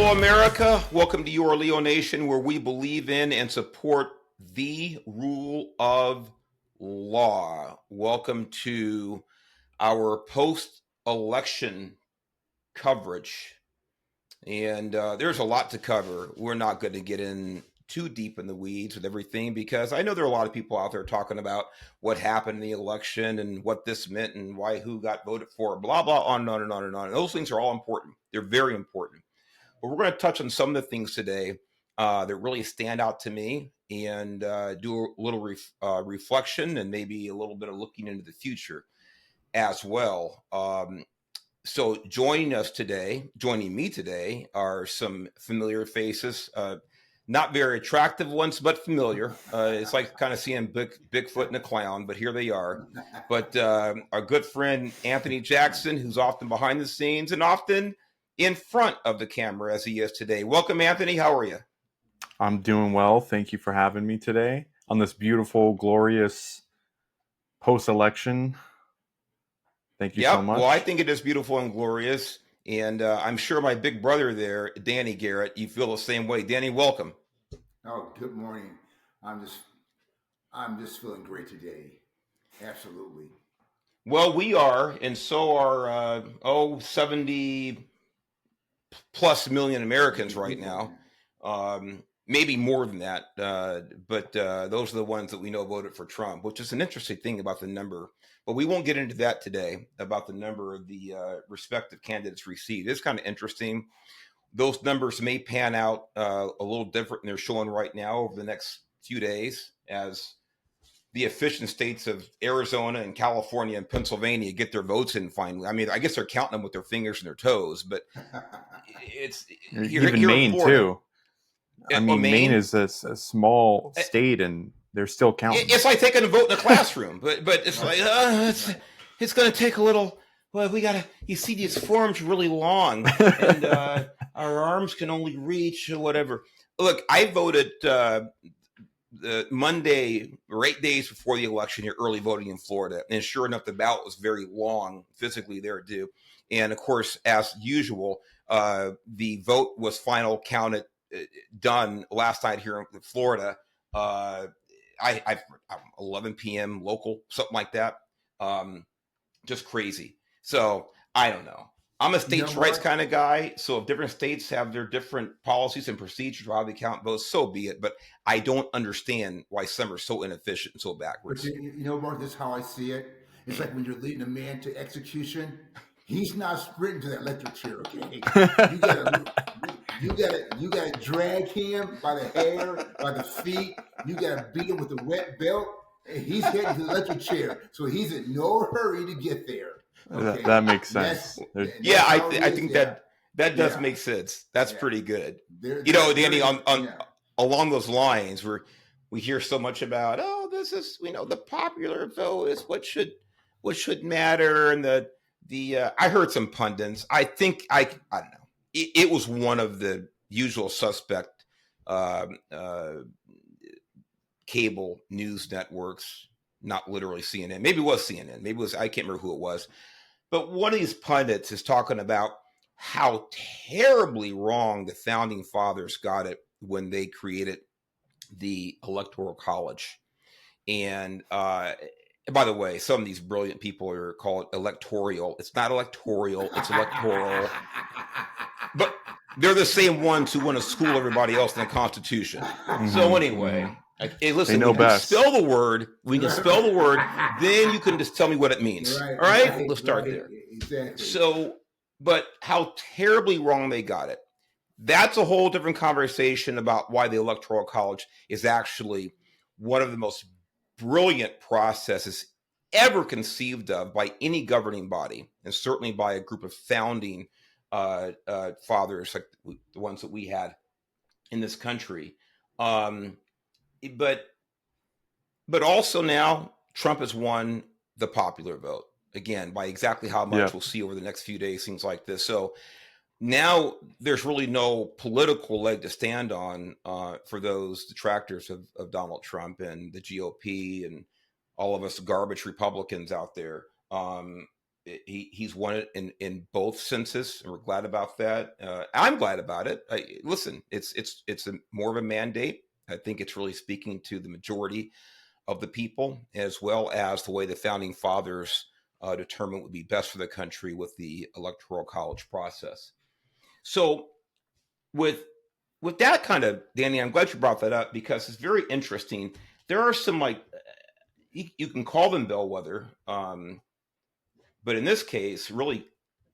Hello, America. Welcome to your Leo Nation, where we believe in and support the rule of law. Welcome to our post-election coverage. And there's a lot to cover. We're not going to get in too deep in the weeds with everything because I know there are a lot of people out there talking about what happened in the election and what this meant and why who got voted for, blah, blah, on and on and on and on. And those things are all important. They're very important. But we're going to touch on some of the things today that really stand out to me and do a little reflection and maybe a little bit of looking into the future as well. So joining me today are some familiar faces, not very attractive ones, but familiar. It's like kind of seeing Bigfoot and a clown, but here they are. But our good friend Anthony Jackson, who's often behind the scenes and often in front of the camera as he is today. Welcome, Anthony. How are you? I'm doing well. Thank you for having me today on this beautiful, glorious post-election. Thank you so much. Well, I think it is beautiful and glorious. And I'm sure my big brother there, Danny Garrett, you feel the same way. Danny, welcome. Oh, good morning. I'm just feeling great today. Absolutely. Well, we are, and so are 70 plus million Americans right now. Maybe more than that, but those are the ones that we know voted for Trump, which is an interesting thing about the number. But we won't get into that today about the number of the respective candidates received. It's kind of interesting. Those numbers may pan out a little different than they're showing right now over the next few days as the efficient states of Arizona and California and Pennsylvania get their votes in finally. I mean, I guess they're counting them with their fingers and their toes, but it's even Maine too. I mean, Maine is a small state, and they're still counting. It's like taking a vote in a classroom, but it's like it's going to take a little. Well, we gotta. You see, these forms really long, and our arms can only reach or whatever. Look, I voted the Monday or 8 days before the election here, early voting in Florida, and sure enough, the ballot was very long physically there too. And of course, as usual, the vote was final counted. Done last night here in Florida. I 11 p.m. local, something like that. Just crazy. So I don't know. I'm a states' rights kind of guy. So if different states have their different policies and procedures for how they count votes, so be it. But I don't understand why some are so inefficient and so backwards. But you know, Mark, this is how I see it. It's like when you're leading a man to execution. He's not sprinting to that electric chair, okay? You gotta drag him by the hair, by the feet. You gotta beat him with a wet belt. And he's heading to the electric chair, so he's in no hurry to get there. Okay? That makes sense. I think that does make sense. That's pretty good. Danny, along those lines, where we hear so much about, this is, the popular vote is what should matter, and the I heard some pundits. I think I don't know. It was one of the usual suspect cable news networks, not literally CNN. Maybe it was CNN. Maybe it was, I can't remember who it was. But one of these pundits is talking about how terribly wrong the founding fathers got it when they created the Electoral College. And by the way, some of these brilliant people are called electoral. It's not electoral, it's electoral. But they're the same ones who want to school everybody else in the Constitution. Mm-hmm. So anyway, listen, we can spell the word. We can spell the word. Then you can just tell me what it means. All right? Let's start there. Exactly. So, but how terribly wrong they got it. That's a whole different conversation about why the Electoral College is actually one of the most brilliant processes ever conceived of by any governing body, and certainly by a group of founding fathers like the ones that we had in this country. But also now Trump has won the popular vote again by exactly how much we'll see over the next few days, things like this. So now there's really no political leg to stand on for those detractors of Donald Trump and the GOP and all of us garbage Republicans out there. he's won it in both senses, and we're glad about that. I'm glad about it. Listen, it's more of a mandate. I think it's really speaking to the majority of the people, as well as the way the founding fathers determined would be best for the country with the electoral college process. So with that kind of, Danny, I'm glad you brought that up because it's very interesting. There are some like you can call them bellwether, but in this case, really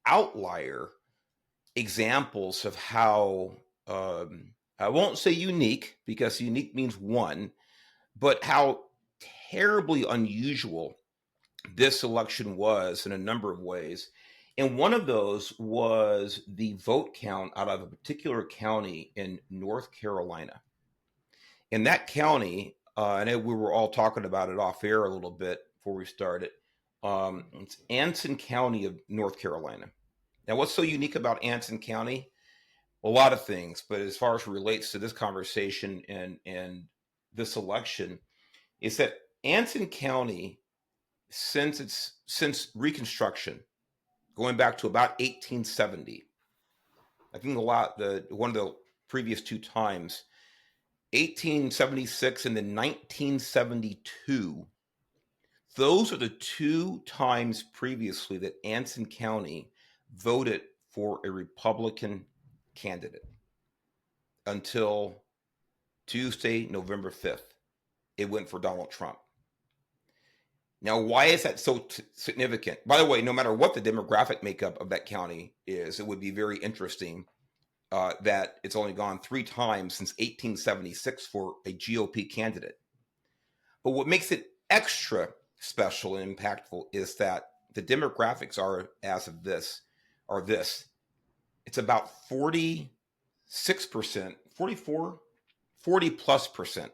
outlier examples of how I won't say unique because unique means one, but how terribly unusual this election was in a number of ways. And one of those was the vote count out of a particular county in North Carolina. In that county, I know we were all talking about it off air a little bit before we started. It's Anson County of North Carolina. Now, what's so unique about Anson County? A lot of things, but as far as it relates to this conversation and this election, is that Anson County, since Reconstruction, going back to about 1870, I think one of the previous two times, 1876 and then 1972. Those are the two times previously that Anson County voted for a Republican candidate until Tuesday, November 5th. It went for Donald Trump. Now, why is that so significant? By the way, no matter what the demographic makeup of that county is, it would be very interesting that it's only gone 3 times since 1876 for a GOP candidate. But what makes it extra special and impactful is that the demographics are this. It's about 46%, 40 plus percent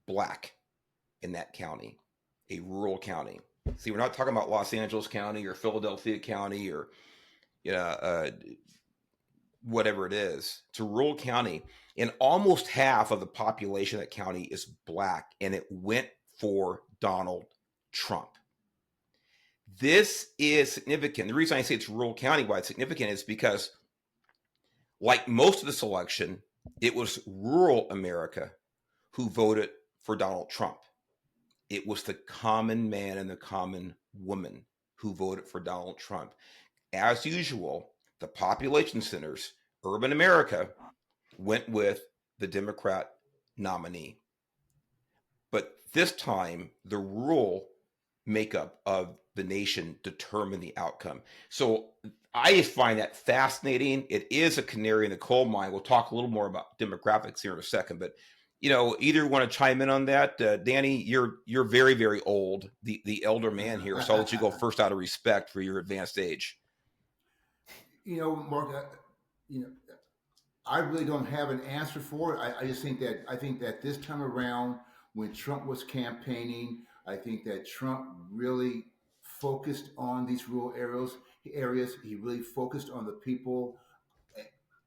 Black in that county, a rural county. See, we're not talking about Los Angeles County or Philadelphia County or whatever it is. It's a rural county, and almost half of the population of that county is Black, and it went for Donald Trump. This is significant. The reason I say it's a rural county, why it's significant, is because, like most of this election, it was rural America who voted for Donald Trump. It was the common man and the common woman who voted for Donald Trump. As usual, the population centers, urban America, went with the Democrat nominee. But this time, the rural makeup of the nation determined the outcome. So I find that fascinating. It is a canary in the coal mine. We'll talk a little more about demographics here in a second, but either want to chime in on that. Danny, you're very, very old, the elder man here, so I'll let you go first out of respect for your advanced age. Mark, I really don't have an answer for it. I just think that this time around, when Trump was campaigning, I think that Trump really focused on these rural areas. He really focused on the people.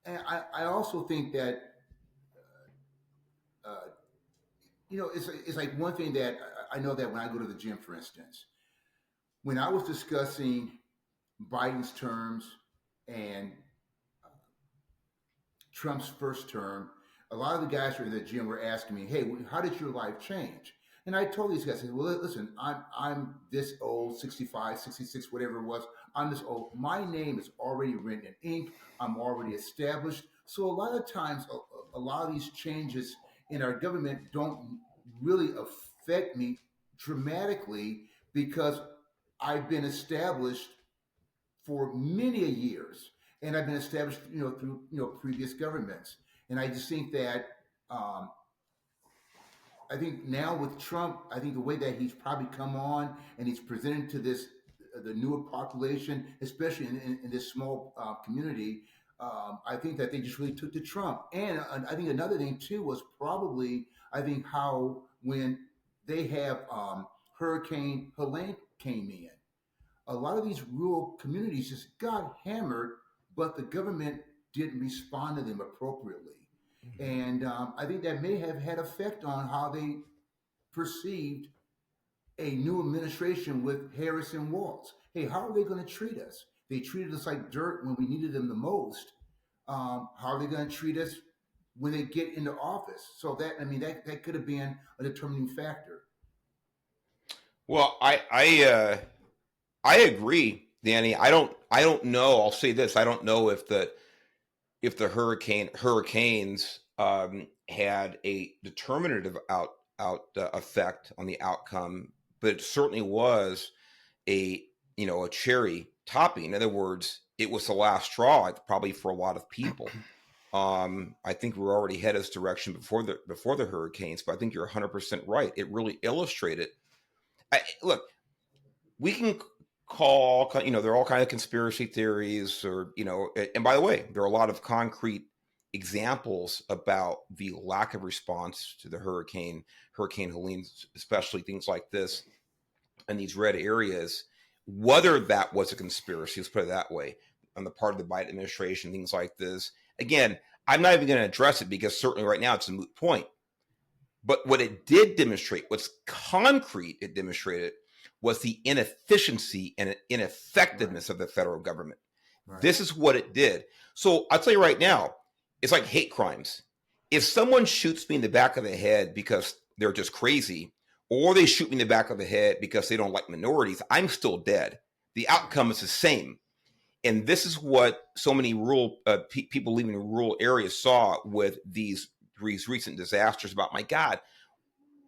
And I also think that, it's like one thing that I know that when I go to the gym, for instance, when I was discussing Biden's terms and Trump's first term, a lot of the guys who were in the gym were asking me, "Hey, how did your life change?" And I told these guys, I said, "Well, listen, I'm this old, 65, 66, whatever it was. I'm this old. My name is already written in ink. I'm already established. So a lot of times, a lot of these changes in our government don't really affect me dramatically because I've been established for many years, and I've been established, through previous governments. And I just think that I think now with Trump, I think the way that he's probably come on and he's presented to the newer population, especially in this small community, I think that they just really took to Trump. And I think another thing too was probably, I think, how when they have Hurricane Helen came in, a lot of these rural communities just got hammered, but the government didn't respond to them appropriately. And I think that may have had effect on how they perceived a new administration with Harris and Walz. Hey, how are they going to treat us? They treated us like dirt when we needed them the most. How are they going to treat us when they get into office? So that, I mean, that could have been a determining factor. Well, I agree, Danny. I don't know. I'll say this: I don't know if the hurricanes had a determinative out effect on the outcome, but it certainly was a a cherry topping. In other words, it was the last straw, probably for a lot of people. I think we were already headed this direction before the hurricanes, but I think you're 100% right. It really illustrated. Look, we can call there are all kinds of conspiracy theories, or and by the way, there are a lot of concrete examples about the lack of response to the Hurricane Helene, especially things like this in these red areas. Whether that was a conspiracy, let's put it that way, on the part of the Biden administration, things like this. Again, I'm not even going to address it because certainly right now it's a moot point. But what it did demonstrate, what's concrete it demonstrated, was the inefficiency and ineffectiveness of the federal government. Right. This is what it did. So I'll tell you right now, it's like hate crimes. If someone shoots me in the back of the head because they're just crazy, or they shoot me in the back of the head because they don't like minorities, I'm still dead. The outcome is the same. And this is what so many rural people living in rural areas saw with these recent disasters. About, my God,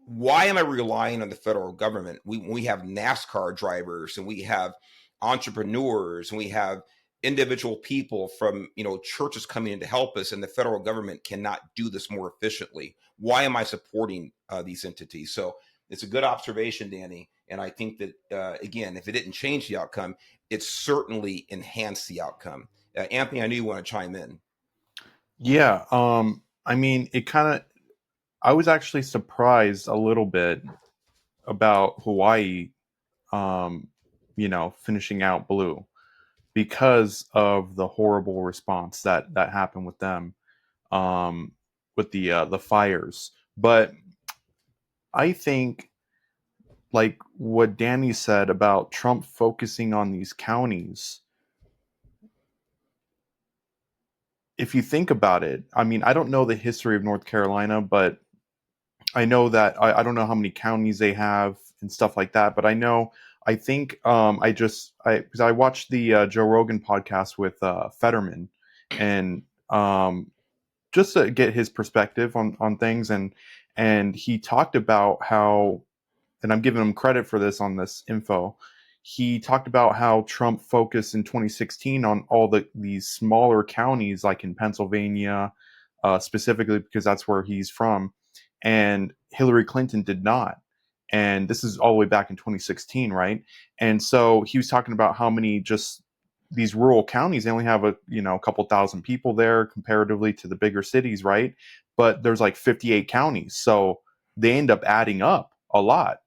why am I relying on the federal government? We have NASCAR drivers, and we have entrepreneurs, and we have individual people from churches coming in to help us, and the federal government cannot do this more efficiently. Why am I supporting these entities? So it's a good observation, Danny, and I think that again, if it didn't change the outcome, it certainly enhanced the outcome. Anthony, I knew you want to chime in. Yeah. I mean, I was actually surprised a little bit about Hawaii, um, finishing out blue because of the horrible response that happened with them, um, with the fires. But I think, like what Danny said about Trump focusing on these counties, if you think about it, I mean, I don't know the history of North Carolina, but I know that I don't know how many counties they have and stuff like that, but I think because I watched the Joe Rogan podcast with Fetterman, and just to get his perspective on things, and he talked about how, and I'm giving him credit for this on this info. He talked about how Trump focused in 2016 on all these smaller counties, like in Pennsylvania, specifically because that's where he's from, and Hillary Clinton did not. And this is all the way back in 2016, right? And so he was talking about how many just these rural counties, they only have a couple thousand people there comparatively to the bigger cities, right? But there's like 58 counties, so they end up adding up a lot.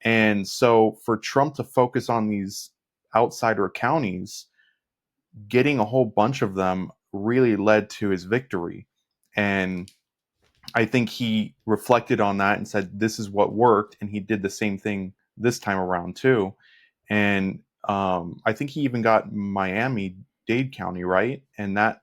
And so for Trump to focus on these outsider counties, getting a whole bunch of them really led to his victory. And I think he reflected on that and said, this is what worked. And he did the same thing this time around, too. And I think he even got Miami-Dade County, right? And that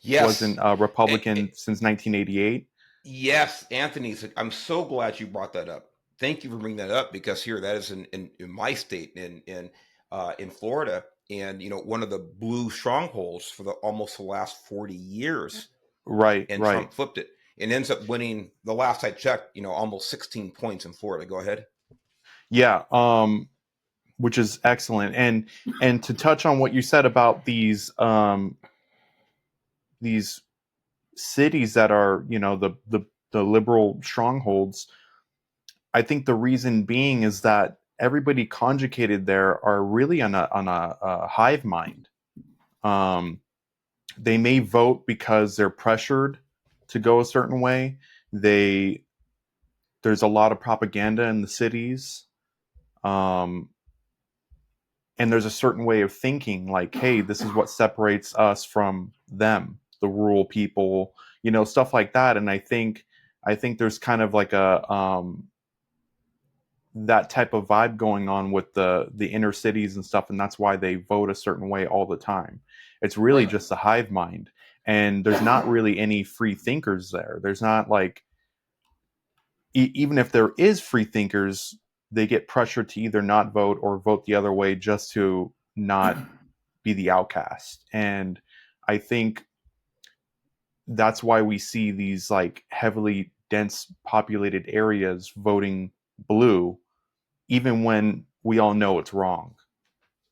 Yes. wasn't a Republican since 1988. Yes, Anthony, I'm so glad you brought that up. Thank you for bringing that up, because here, that is in my state, in Florida, and one of the blue strongholds for almost the last 40 years. Right, And right. Trump flipped it and ends up winning. The last I checked, almost 16 points in Florida. Go ahead. Yeah, which is excellent. And to touch on what you said about these cities that are, the liberal strongholds, I think the reason being is that everybody conjugated there are really on a hive mind. They may vote because they're pressured to go a certain way. There's a lot of propaganda in the cities. Um, and there's a certain way of thinking, like, hey, this is what separates us from them, the rural people, stuff like that. And I think there's kind of like that type of vibe going on with the inner cities and stuff, and that's why they vote a certain way all the time. It's really Right. just a hive mind, and there's not really any free thinkers there. There's not like even if there is free thinkers, they get pressured to either not vote or vote the other way just to not be the outcast. And I think that's why we see these like heavily dense populated areas voting blue, even when we all know it's wrong,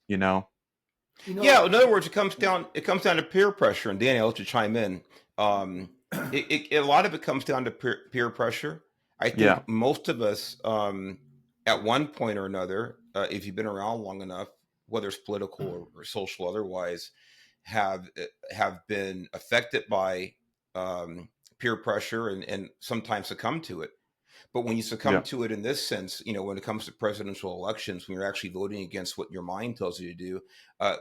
you know? Yeah, in other words, it comes down to peer pressure. And Danny, I'll let you chime in. A lot of it comes down to peer pressure. I Yeah. think most of us, at one point or another, if you've been around long enough, whether it's political or social otherwise, have have been affected by peer pressure and sometimes succumb to it. But when you succumb Yeah. to it in this sense, when it comes to presidential elections, when you're actually voting against what your mind tells you to do,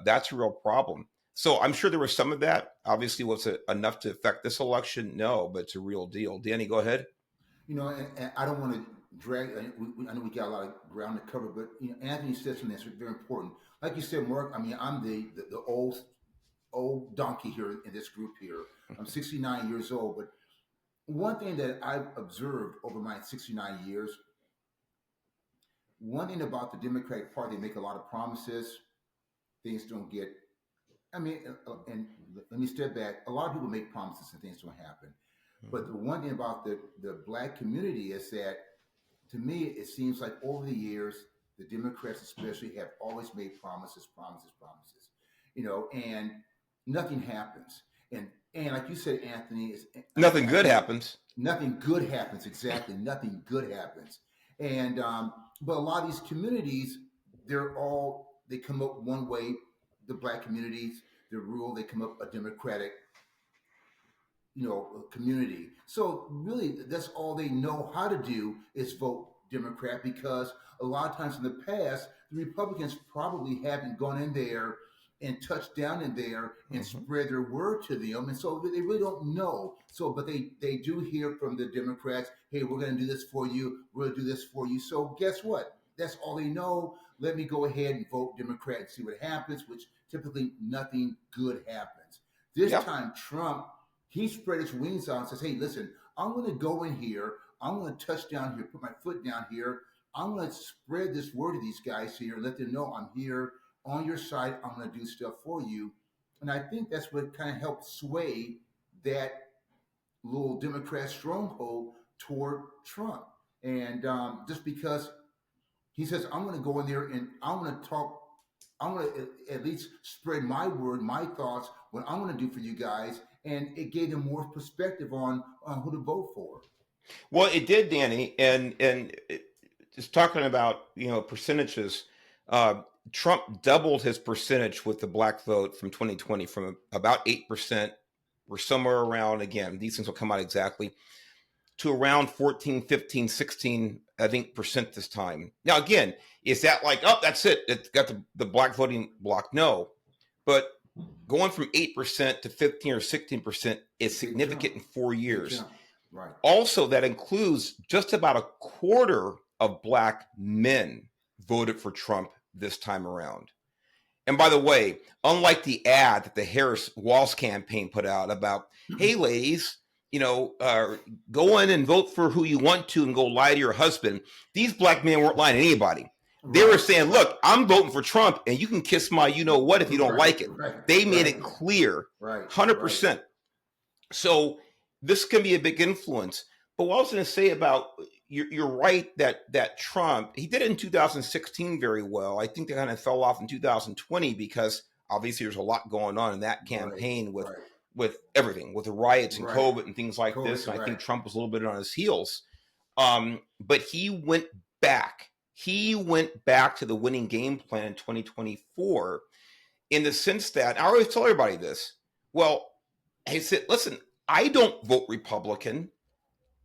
that's a real problem. So I'm sure there was some of that. Obviously, was it enough to affect this election? No, but it's a real deal. Danny, go ahead. And I don't want to drag. I know we got a lot of ground to cover, but Anthony said something that's very important. Like you said, Mark. I mean, I'm the old donkey here in this group here. I'm 69 years old, but one thing that I've observed over my 69 years, one thing about the Democratic Party, they make a lot of promises. Things don't get. I mean, and let me step back. A lot of people make promises and things don't happen. But the one thing about the black community is that, to me, it seems like over the years, the Democrats especially have always made promises, promises, promises, and nothing happens. And like you said, Anthony, Nothing I good think happens. nothing good happens. Exactly, nothing good happens. And but a lot of these communities, they come up one way. The black communities, they're rural. They come up a Democratic community. So really, that's all they know how to do is vote Democrat, because a lot of times in the past, the Republicans probably haven't gone in there and touched down in there and Mhm. spread their word to them, and so they really don't know. So, but they do hear from the Democrats, "Hey, we're going to do this for you. We're going to do this for you." So, guess what? That's all they know. Let me go ahead and vote Democrat and see what happens. Which typically nothing good happens. This Yep. time, Trump, he spread his wings out and says, "Hey, listen, I'm going to go in here. I'm going to touch down here, put my foot down here. I'm going to spread this word to these guys here, let them know I'm here on your side. I'm going to do stuff for you." And I think that's what kind of helped sway that little Democrat stronghold toward Trump. And just because he says, "I'm going to go in there and I'm going to talk, I'm going to at least spread my word, my thoughts, what I'm going to do for you guys." And it gave them more perspective on who to vote for. Well, it did, Danny, and just talking about percentages. Uh, Trump doubled his percentage with the black vote from 2020 from about 8%. We're somewhere around, again, these things will come out exactly, to around 14, 15, 16, I think, percent this time. Now, again, is that like, oh, that's it? It's got the black voting block? No. But going from 8% to 15 or 16% is Big jump. significant in 4 years. Jump. Right. Also, that includes just about a quarter of black men voted for Trump this time around. And by the way, unlike the ad that the Harris Walls campaign put out about, hey, ladies, go in and vote for who you want to and go lie to your husband, these black men weren't lying to anybody. They were saying, look, I'm voting for Trump and you can kiss my what if you don't like it. They made it clear, 100%. So this can be a big influence. But what I was going to say about you're right that Trump, he did it in 2016 very well. I think they kind of fell off in 2020 because obviously there's a lot going on in that campaign with everything, with the riots and COVID and things like this. And I think Trump was a little bit on his heels. But he went back. He went back to the winning game plan in 2024 in the sense that I always tell everybody this. Well, he said, listen, I don't vote Republican.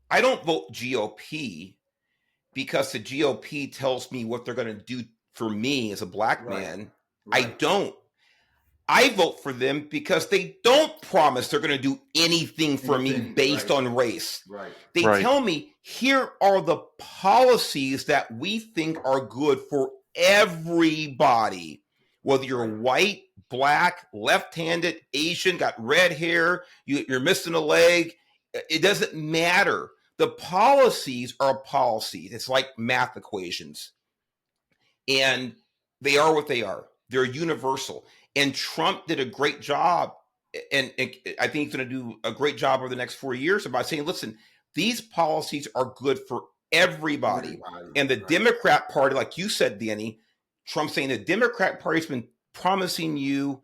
I don't vote GOP because the GOP tells me what they're going to do for me as a black man. I don't. I vote for them because they don't promise they're going to do anything for me based on race. Right. They tell me, here are the policies that we think are good for everybody, whether you're white, black, left-handed, Asian, got red hair, you're missing a leg. It doesn't matter. The policies are policies. It's like math equations. And they are what they are. They're universal. And Trump did a great job. And I think he's going to do a great job over the next 4 years by saying, listen, these policies are good for everybody. And the Democrat Party, like you said, Danny, Trump saying the Democrat Party has been promising you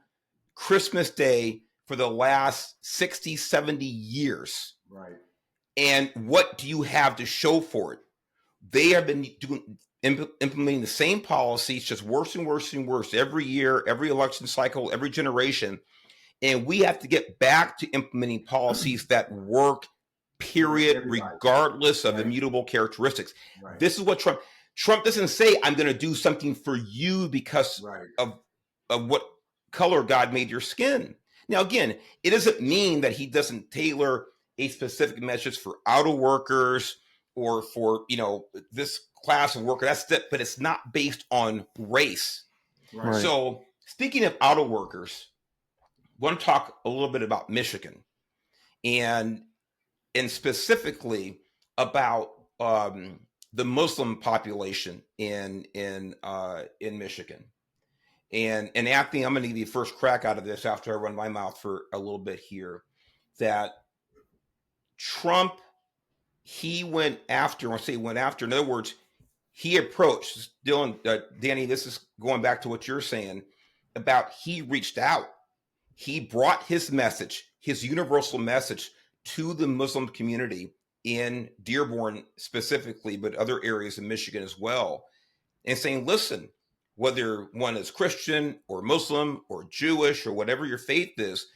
Christmas Day for the last 60, 70 years. Right. And what do you have to show for it? They have been implementing the same policies, just worse and worse and worse every year, every election cycle, every generation. And we have to get back to implementing policies that work, period, regardless of immutable characteristics. Right. This is what Trump doesn't say, I'm going to do something for you because of what color God made your skin. Now, again, it doesn't mean that he doesn't tailor a specific message for auto workers or for, this class of worker. That's it, but it's not based on race. Right. So speaking of auto workers, I want to talk a little bit about Michigan and specifically about the Muslim population in Michigan. And Anthony, I'm going to give you first crack out of this after I run my mouth for a little bit here. That Trump, he went after. When I say went after, in other words, he approached Dylan, Danny. This is going back to what you're saying about. He reached out. He brought his message, his universal message, to the Muslim community in Dearborn specifically, but other areas in Michigan as well, and saying, listen, whether one is Christian or Muslim or Jewish or whatever your faith is,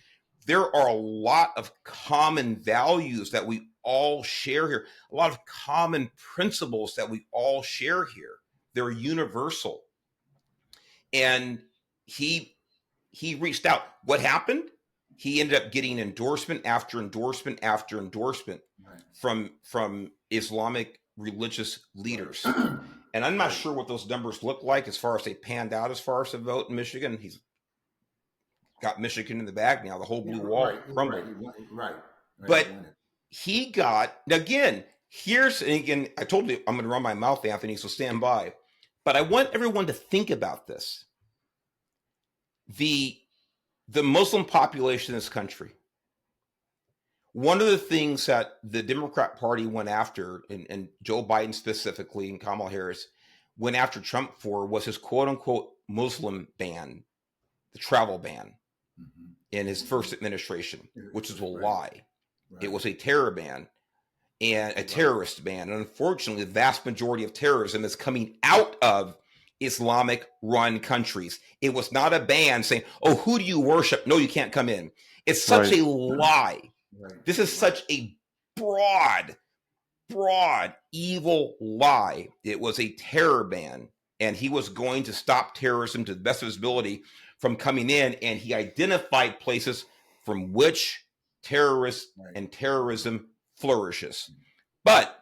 there are a lot of common values that we all share here, a lot of common principles that we all share here. They're universal. And he reached out. What happened? He ended up getting endorsement after endorsement after endorsement from Islamic religious leaders. And I'm not sure what those numbers look like as far as they panned out as far as the vote in Michigan. He's got Michigan in the bag now. The whole blue wall crumbled. Right. But he got, again, I told you I'm going to run my mouth, Anthony, so stand by. But I want everyone to think about this. The Muslim population in this country, one of the things that the Democrat Party went after, and Joe Biden specifically and Kamala Harris went after Trump for, was his quote unquote Muslim ban, the travel ban in his first administration, which is a lie. It was a terror ban and a terrorist ban. And unfortunately, the vast majority of terrorism is coming out of Islamic run countries. It was not a ban saying, oh, who do you worship? No, you can't come in. It's such a lie. This is such a broad, evil lie. It was a terror ban, and he was going to stop terrorism to the best of his ability from coming in, and he identified places from which terrorists and terrorism flourishes. But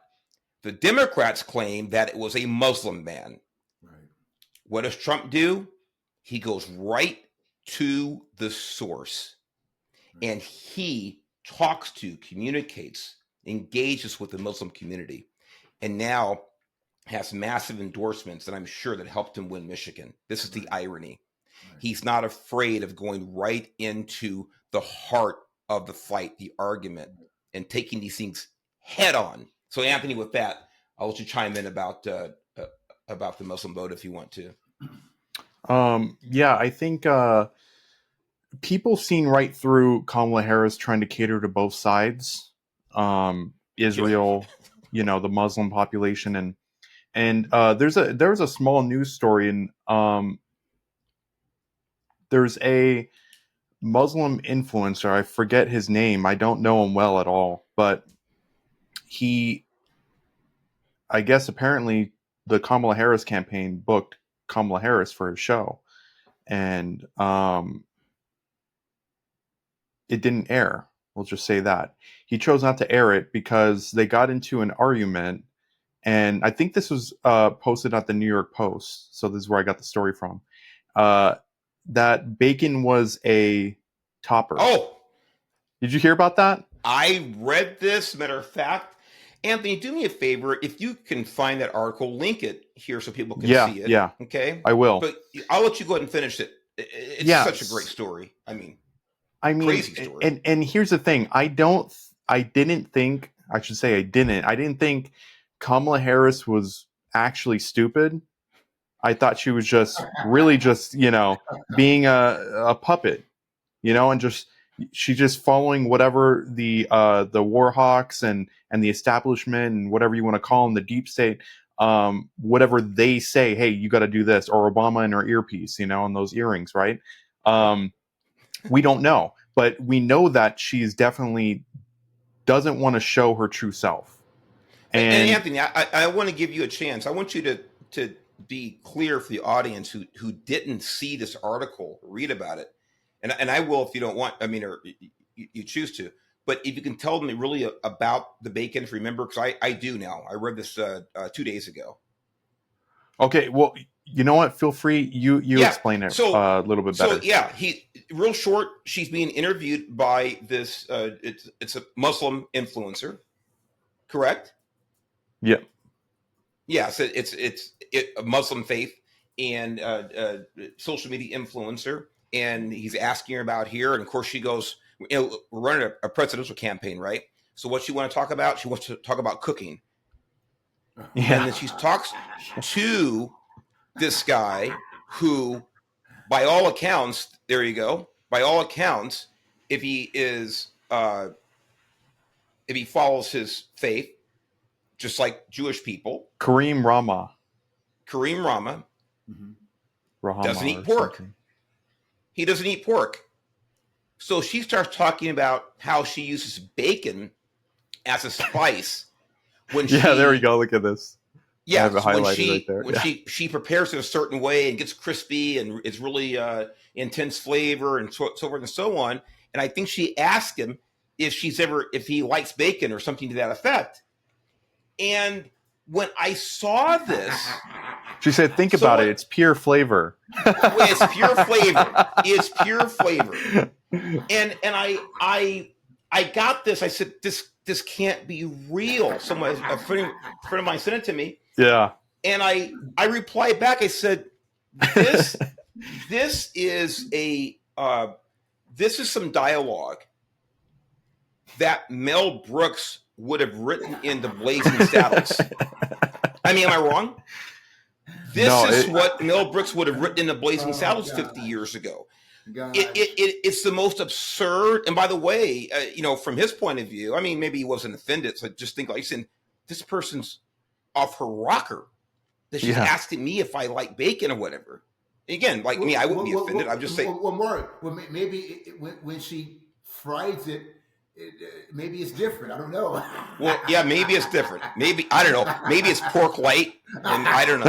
the Democrats claim that it was a Muslim ban. What does Trump do? He goes right to the source, and he talks to, communicates, engages with the Muslim community, and now has massive endorsements that I'm sure that helped him win Michigan. This is the irony. He's not afraid of going right into the heart of the fight, the argument, and taking these things head on. So, Anthony, with that, I'll let you chime in about the Muslim vote if you want to. Yeah, I think people seen right through Kamala Harris trying to cater to both sides, Israel, the Muslim population, and there's a small news story, and there's a Muslim influencer. I forget his name. I don't know him well at all, but I guess apparently the Kamala Harris campaign booked Kamala Harris for his show, and it didn't air. We'll just say that. He chose not to air it because they got into an argument, and I think this was posted at the New York Post, so this is where I got the story from, that bacon was a topper. Oh, did you hear about that? I read this. Matter of fact, Anthony, do me a favor. If you can find that article, link it here so people can see it. Yeah, okay, I will. But I'll let you go ahead and finish it. It's such a great story. I mean, crazy story. And here's the thing: I didn't think Kamala Harris was actually stupid. I thought she was just really just being a puppet, and she's just following whatever the Warhawks and the establishment and whatever you want to call them, the deep state, whatever they say. Hey, you got to do this, or Obama in her earpiece, and those earrings, right? We don't know, but we know that she's definitely doesn't want to show her true self. And Anthony, I want to give you a chance. I want you to be clear for the audience who didn't see this article, read about it. And I will if you don't want, or you choose to. But if you can tell me really about the bacon, if you remember, because I do now. I read this 2 days ago. Okay, well, you know what? Feel free. You explain it a little bit better. So real short. She's being interviewed by this. It's a Muslim influencer, correct? Yeah. Yeah. So it's a Muslim faith and social media influencer. And he's asking her about here. And of course she goes, we're running a presidential campaign, right? So what she want to talk about? She wants to talk about cooking. Yeah. And then she talks to this guy who, by all accounts, there you go. By all accounts, if he follows his faith, just like Jewish people. Kareem Rama. Mm-hmm. Doesn't eat pork. Something. He doesn't eat pork. So she starts talking about how she uses bacon as a spice when there we go. Look at this. Yeah, I have it highlighted right there. When she prepares it a certain way and gets crispy and it's really intense flavor and so forth and so on. And I think she asked him if he likes bacon or something to that effect. And when I saw this, she said, "Think about it. It's pure flavor." It's pure flavor. It's pure flavor. And I got this. I said, this can't be real. A friend of mine sent it to me. Yeah. And I replied back. I said, this is some dialogue that Mel Brooks would have written in the Blazing Saddles. I mean, am I wrong? This is what Mel Brooks would have written in the Blazing Saddles 50 years ago. It's the most absurd. And by the way, from his point of view, I mean, maybe he wasn't offended. So I just think like saying, this person's off her rocker that she's asking me if I like bacon or whatever. Again, like me, I wouldn't be offended. I'm just saying. Maybe when she fries it, maybe it's different. I don't know. Well, yeah, maybe it's different. Maybe, I don't know. Maybe it's pork light, and I don't know.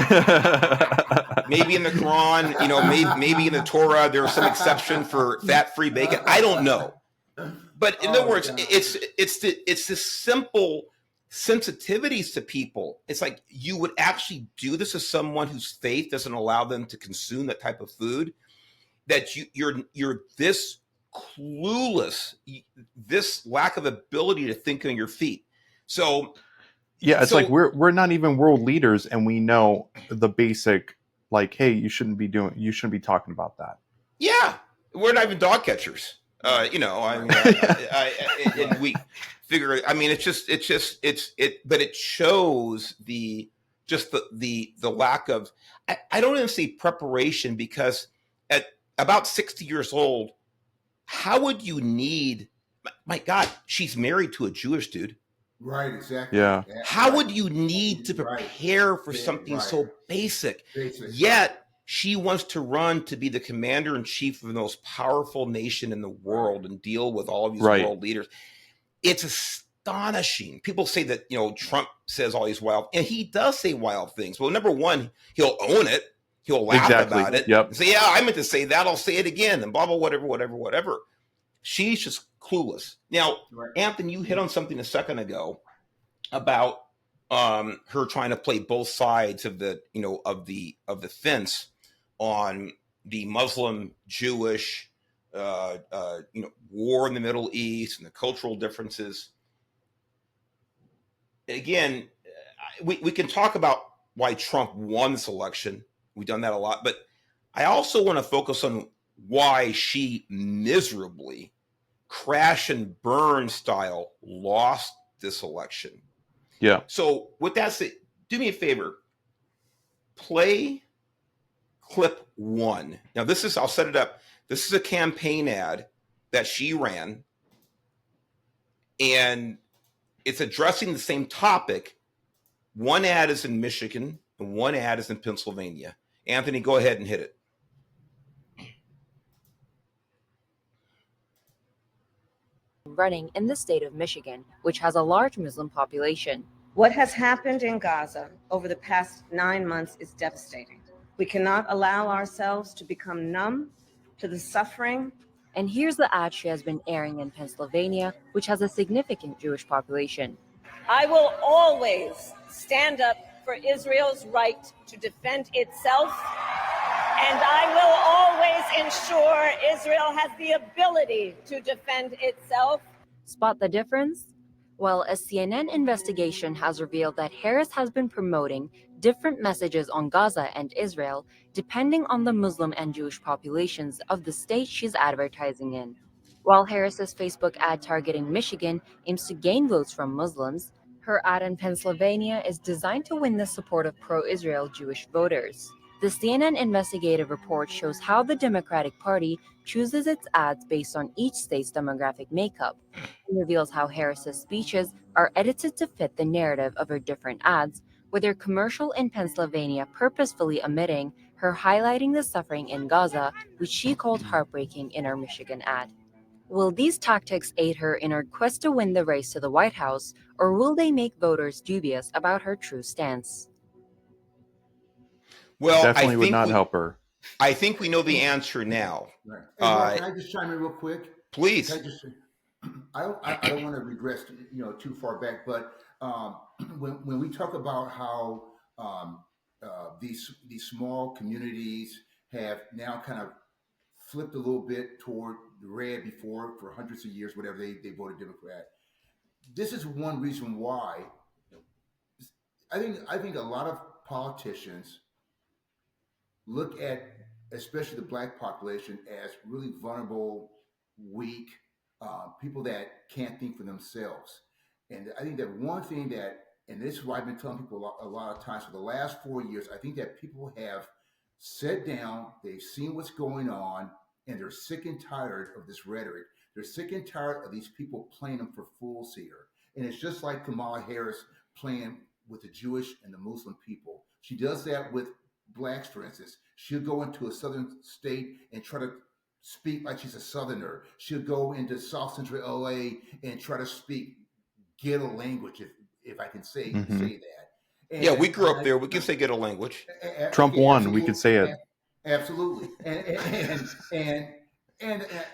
Maybe in the Quran, maybe in the Torah, there's some exception for fat-free bacon. I don't know. But in other words, it's the simple sensitivities to people. It's like you would actually do this to someone whose faith doesn't allow them to consume that type of food. That you're this clueless, this lack of ability to think on your feet. So it's like we're not even world leaders, and we know the basic, like, hey, you shouldn't be talking about that. Yeah, we're not even dog catchers. I mean, and we figure. I mean, but it shows the lack of. I don't even say preparation, because at about 60 years old, how would you need? My God, she's married to a Jewish dude. Right, exactly. Yeah. How would you need to prepare for something so basic? Yet she wants to run to be the commander in chief of the most powerful nation in the world and deal with all of these world leaders. It's astonishing. People say that, Trump says all these wild, and he does say wild things. Well, number one, he'll own it. He'll laugh about it. Yep. And say, yeah, I meant to say that. I'll say it again, and blah, blah, whatever. She's just clueless. Now, Right. Anthony, you hit on something a second ago about her trying to play both sides of the fence on the Muslim Jewish war in the Middle East and the cultural differences. Again, we can talk about why Trump won this election. We've done that a lot, but I also want to focus on why she miserably, crash and burn style, lost this election. Yeah. So with that said, do me a favor, play clip 1. Now I'll set it up. This is a campaign ad that she ran, and it's addressing the same topic. One ad is in Michigan and one ad is in Pennsylvania. Anthony, go ahead and hit it. Running in the state of Michigan, which has a large Muslim population. What has happened in Gaza over the past 9 months is devastating. We cannot allow ourselves to become numb to the suffering. And here's the ad she has been airing in Pennsylvania, which has a significant Jewish population. I will always stand up for Israel's right to defend itself, and I will always ensure Israel has the ability to defend itself. Spot the difference? Well, a CNN investigation has revealed that Harris has been promoting different messages on Gaza and Israel depending on the Muslim and Jewish populations of the state she's advertising in. While Harris's Facebook ad targeting Michigan aims to gain votes from Muslims, her ad in Pennsylvania is designed to win the support of pro-Israel Jewish voters. The CNN investigative report shows how the Democratic Party chooses its ads based on each state's demographic makeup, and reveals how Harris's speeches are edited to fit the narrative of her different ads, with her commercial in Pennsylvania purposefully omitting her highlighting the suffering in Gaza, which she called heartbreaking in her Michigan ad. Will these tactics aid her in her quest to win the race to the White House, or will they make voters dubious about her true stance? Well, Definitely would not help her. I think we know the answer now. Right. Hey, Mark, can I just chime in real quick? Please. I don't want to regress, too far back, but when we talk about how these small communities have now kind of flipped a little bit toward the red before for hundreds of years, whatever they voted Democrat. This is one reason why I think a lot of politicians look at especially the Black population as really vulnerable, weak people that can't think for themselves. And I think that one thing and this is what I've been telling people a lot of times for the last 4 years, I think that people have sat down, they've seen what's going on, and they're sick and tired of this rhetoric. They're sick and tired of these people playing them for fools here. And it's just like Kamala Harris playing with the Jewish and the Muslim people. She does that with Blacks, for instance. She'll go into a southern state and try to speak like she's a Southerner. She'll go into South Central LA and try to speak ghetto language, if I can say that. And, yeah, we grew up there. We can say ghetto language. Trump won. We could say it. Absolutely. And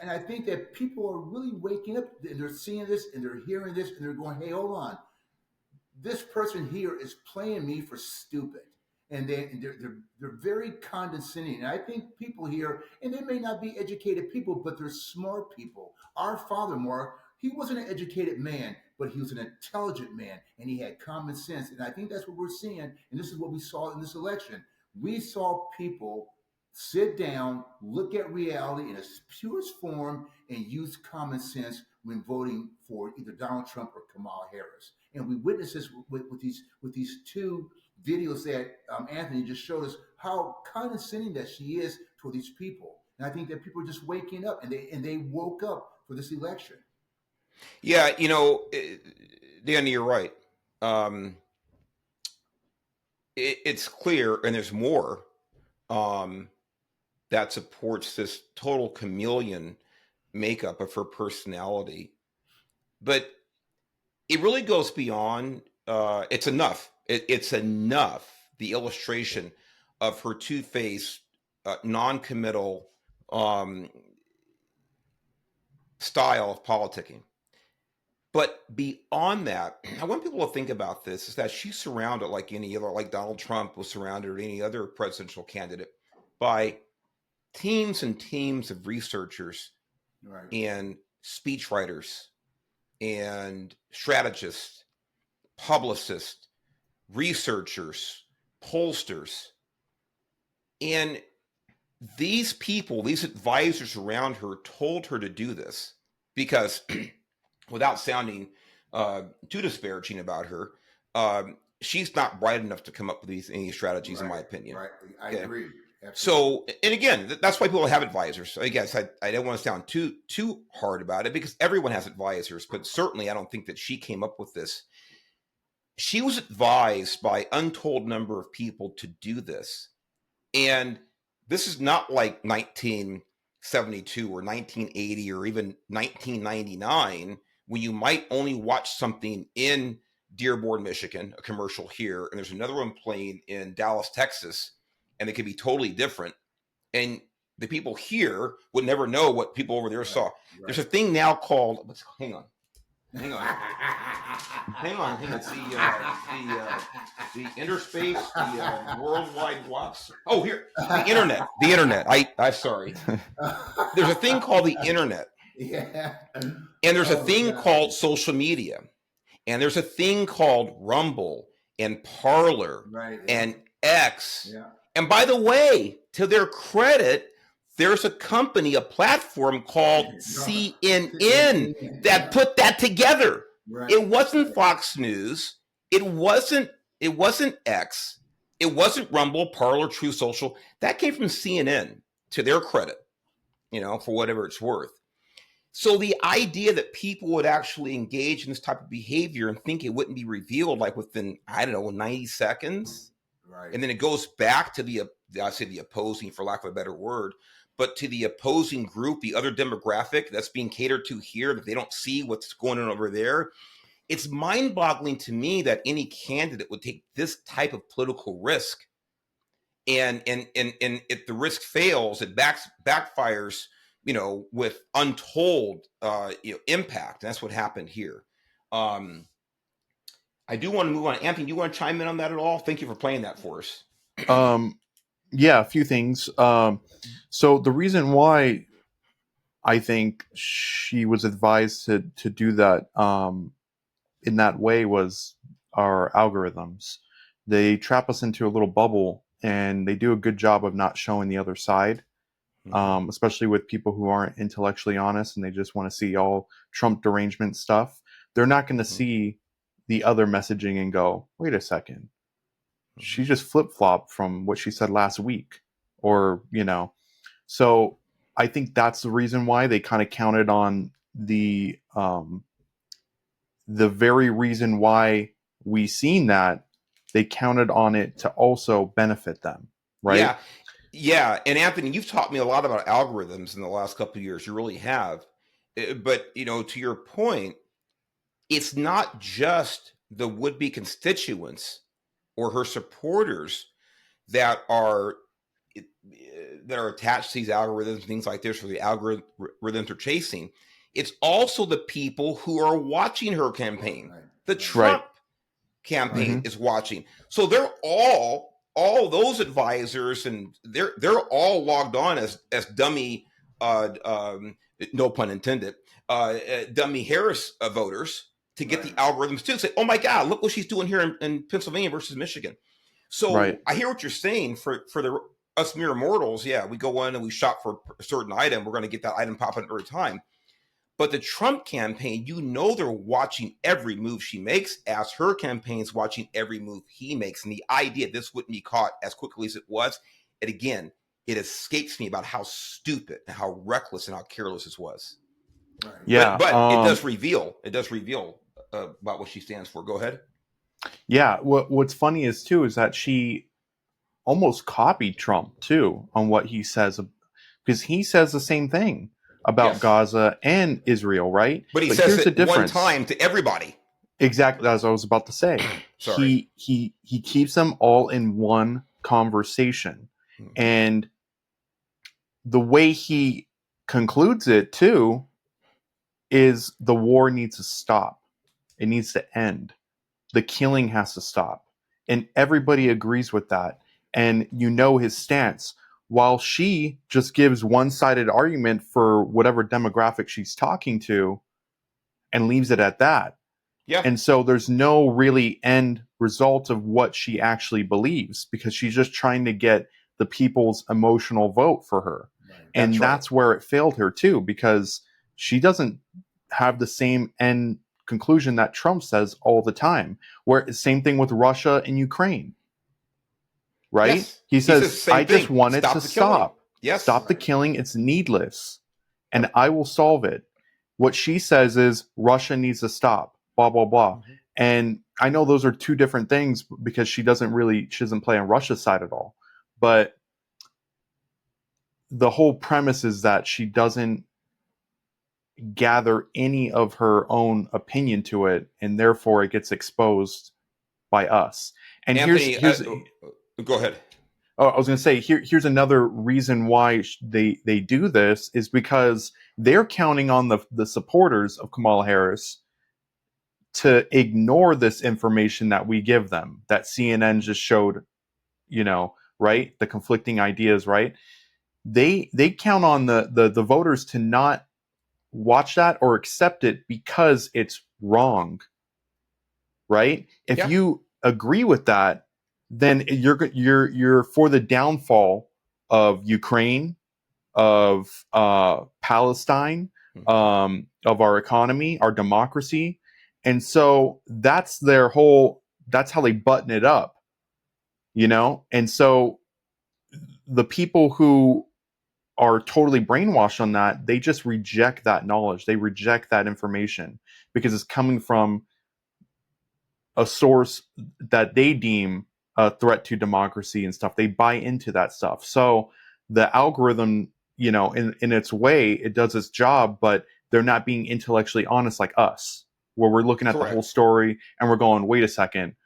I think that people are really waking up and they're seeing this and they're hearing this and they're going, hey, hold on. This person here is playing me for stupid. And they're very condescending. And I think people here, and they may not be educated people, but they're smart people. Our father, Mark, he wasn't an educated man, but he was an intelligent man, and he had common sense. And I think that's what we're seeing, and this is what we saw in this election. We saw people sit down, look at reality in its purest form, and use common sense when voting for either Donald Trump or Kamala Harris. And we witnessed this with these two videos that Anthony just showed us how condescending that she is toward these people. And I think that people are just waking up, and they woke up for this election. Yeah, Danny, you're right. It's clear, and there's more that supports this total chameleon makeup of her personality. But it really goes beyond. It's enough. It's enough. The illustration of her two-faced, non-committal, style of politicking. But beyond that, I want people to think about this, is that she's surrounded, like any other, like Donald Trump was surrounded, or any other presidential candidate, by teams and teams of researchers Right. and speechwriters and strategists, publicists, researchers, pollsters. And these people, these advisors around her, told her to do this because, without sounding too disparaging about her, she's not bright enough to come up with any strategies, Right. in my opinion. Right. I Okay. agree. Absolutely. So, and again, that's why people have advisors. I guess I don't want to sound too hard about it, because everyone has advisors, but certainly I don't think that she came up with this. She was advised by untold number of people to do this. And this is not like 1972 or 1980 or even 1999, when you might only watch something in Dearborn, Michigan, a commercial here, and there's another one playing in Dallas, Texas, and they could be totally different. And the people here would never know what people over there saw. Right. There's a thing now called, hang on. It's the interspace, the worldwide WAPs. Oh, here, the internet. The internet. I'm sorry. There's a thing called the internet. Yeah. And there's a thing called social media. And there's a thing called Rumble and Parler, Right. and X. Yeah. And by the way, to their credit, there's a company, a platform called CNN that put that together. Right. It wasn't Fox News. It wasn't X. It wasn't Rumble, Parler, True Social. That came from CNN, to their credit, for whatever it's worth. So the idea that people would actually engage in this type of behavior and think it wouldn't be revealed like within, 90 seconds. Right. And then it goes back to the opposing, for lack of a better word, but to the opposing group, the other demographic that's being catered to here, that they don't see what's going on over there. It's mind-boggling to me that any candidate would take this type of political risk. And if the risk fails, it backfires, with untold impact. That's what happened here. I do want to move on. Anthony, do you want to chime in on that at all? Thank you for playing that for us. Yeah, a few things. So the reason why I think she was advised to do that in that way was our algorithms. They trap us into a little bubble, and they do a good job of not showing the other side, especially with people who aren't intellectually honest and they just want to see all Trump derangement stuff. They're not going to see the other messaging and go, wait a second. She just flip-flopped from what she said last week, or, so I think that's the reason why they kind of counted on the very reason why we seen that. They counted on it to also benefit them, right? Yeah. And Anthony, you've taught me a lot about algorithms in the last couple of years. You really have. But, to your point, it's not just the would-be constituents or her supporters that are attached to these algorithms, things like this, or the algorithms are chasing. It's also the people who are watching her campaign. Right. The Trump campaign is watching. So they're all those advisors, and they're all logged on as dummy, no pun intended, dummy Harris voters, to get the algorithms too. Say, oh my God, look what she's doing here in Pennsylvania versus Michigan. So I hear what you're saying. For us mere mortals, we go in and we shop for a certain item. We're going to get that item popping every time. But the Trump campaign, they're watching every move she makes, as her campaign's watching every move he makes. And the idea this wouldn't be caught as quickly as it was, and again, it escapes me about how stupid and how reckless and how careless this was. Right. Yeah, but it does reveal about what she stands for. Go ahead. Yeah, what's funny is that she almost copied Trump too on what he says, because he says the same thing about Gaza and Israel, right? But he says it one time to everybody. Exactly, as I was about to say. Sorry. He keeps them all in one conversation. And the way he concludes it too is the war needs to stop. It needs to end. The killing has to stop. And everybody agrees with that. And you know his stance. While she just gives one-sided argument for whatever demographic she's talking to and leaves it at that. Yeah. And so there's no really end result of what she actually believes, because she's just trying to get the people's emotional vote for her. Right. And That's right. that's where it failed her too, because she doesn't have the same end conclusion that Trump says all the time. Where same thing with Russia and Ukraine. Right? Yes. He says, the same I just thing. want it Stop to the killing. stop. Yes. Stop the killing. It's needless. And I will solve it. What she says is Russia needs to stop. Blah, blah, blah. Mhm. And I know those are two different things, because she doesn't play on Russia's side at all. But the whole premise is that she doesn't gather any of her own opinion to it, and therefore it gets exposed by us. And Anthony, here's go ahead. Oh, I was going to say, here's another reason why they do this, is because they're counting on the supporters of Kamala Harris to ignore this information that we give them, that CNN just showed, right? The conflicting ideas, right? They count on the voters to not watch that or accept it because it's wrong, right? If Yeah. you agree with that, then you're for the downfall of Ukraine, of Palestine, Mhm. of our economy, our democracy. And so that's how they button it up, And so the people who are totally brainwashed on that, they just reject that knowledge. They reject that information because it's coming from a source that they deem a threat to democracy and stuff. They buy into that stuff. So the algorithm, in its way, it does its job, but they're not being intellectually honest like us, where we're looking at the whole story and we're going, wait a second,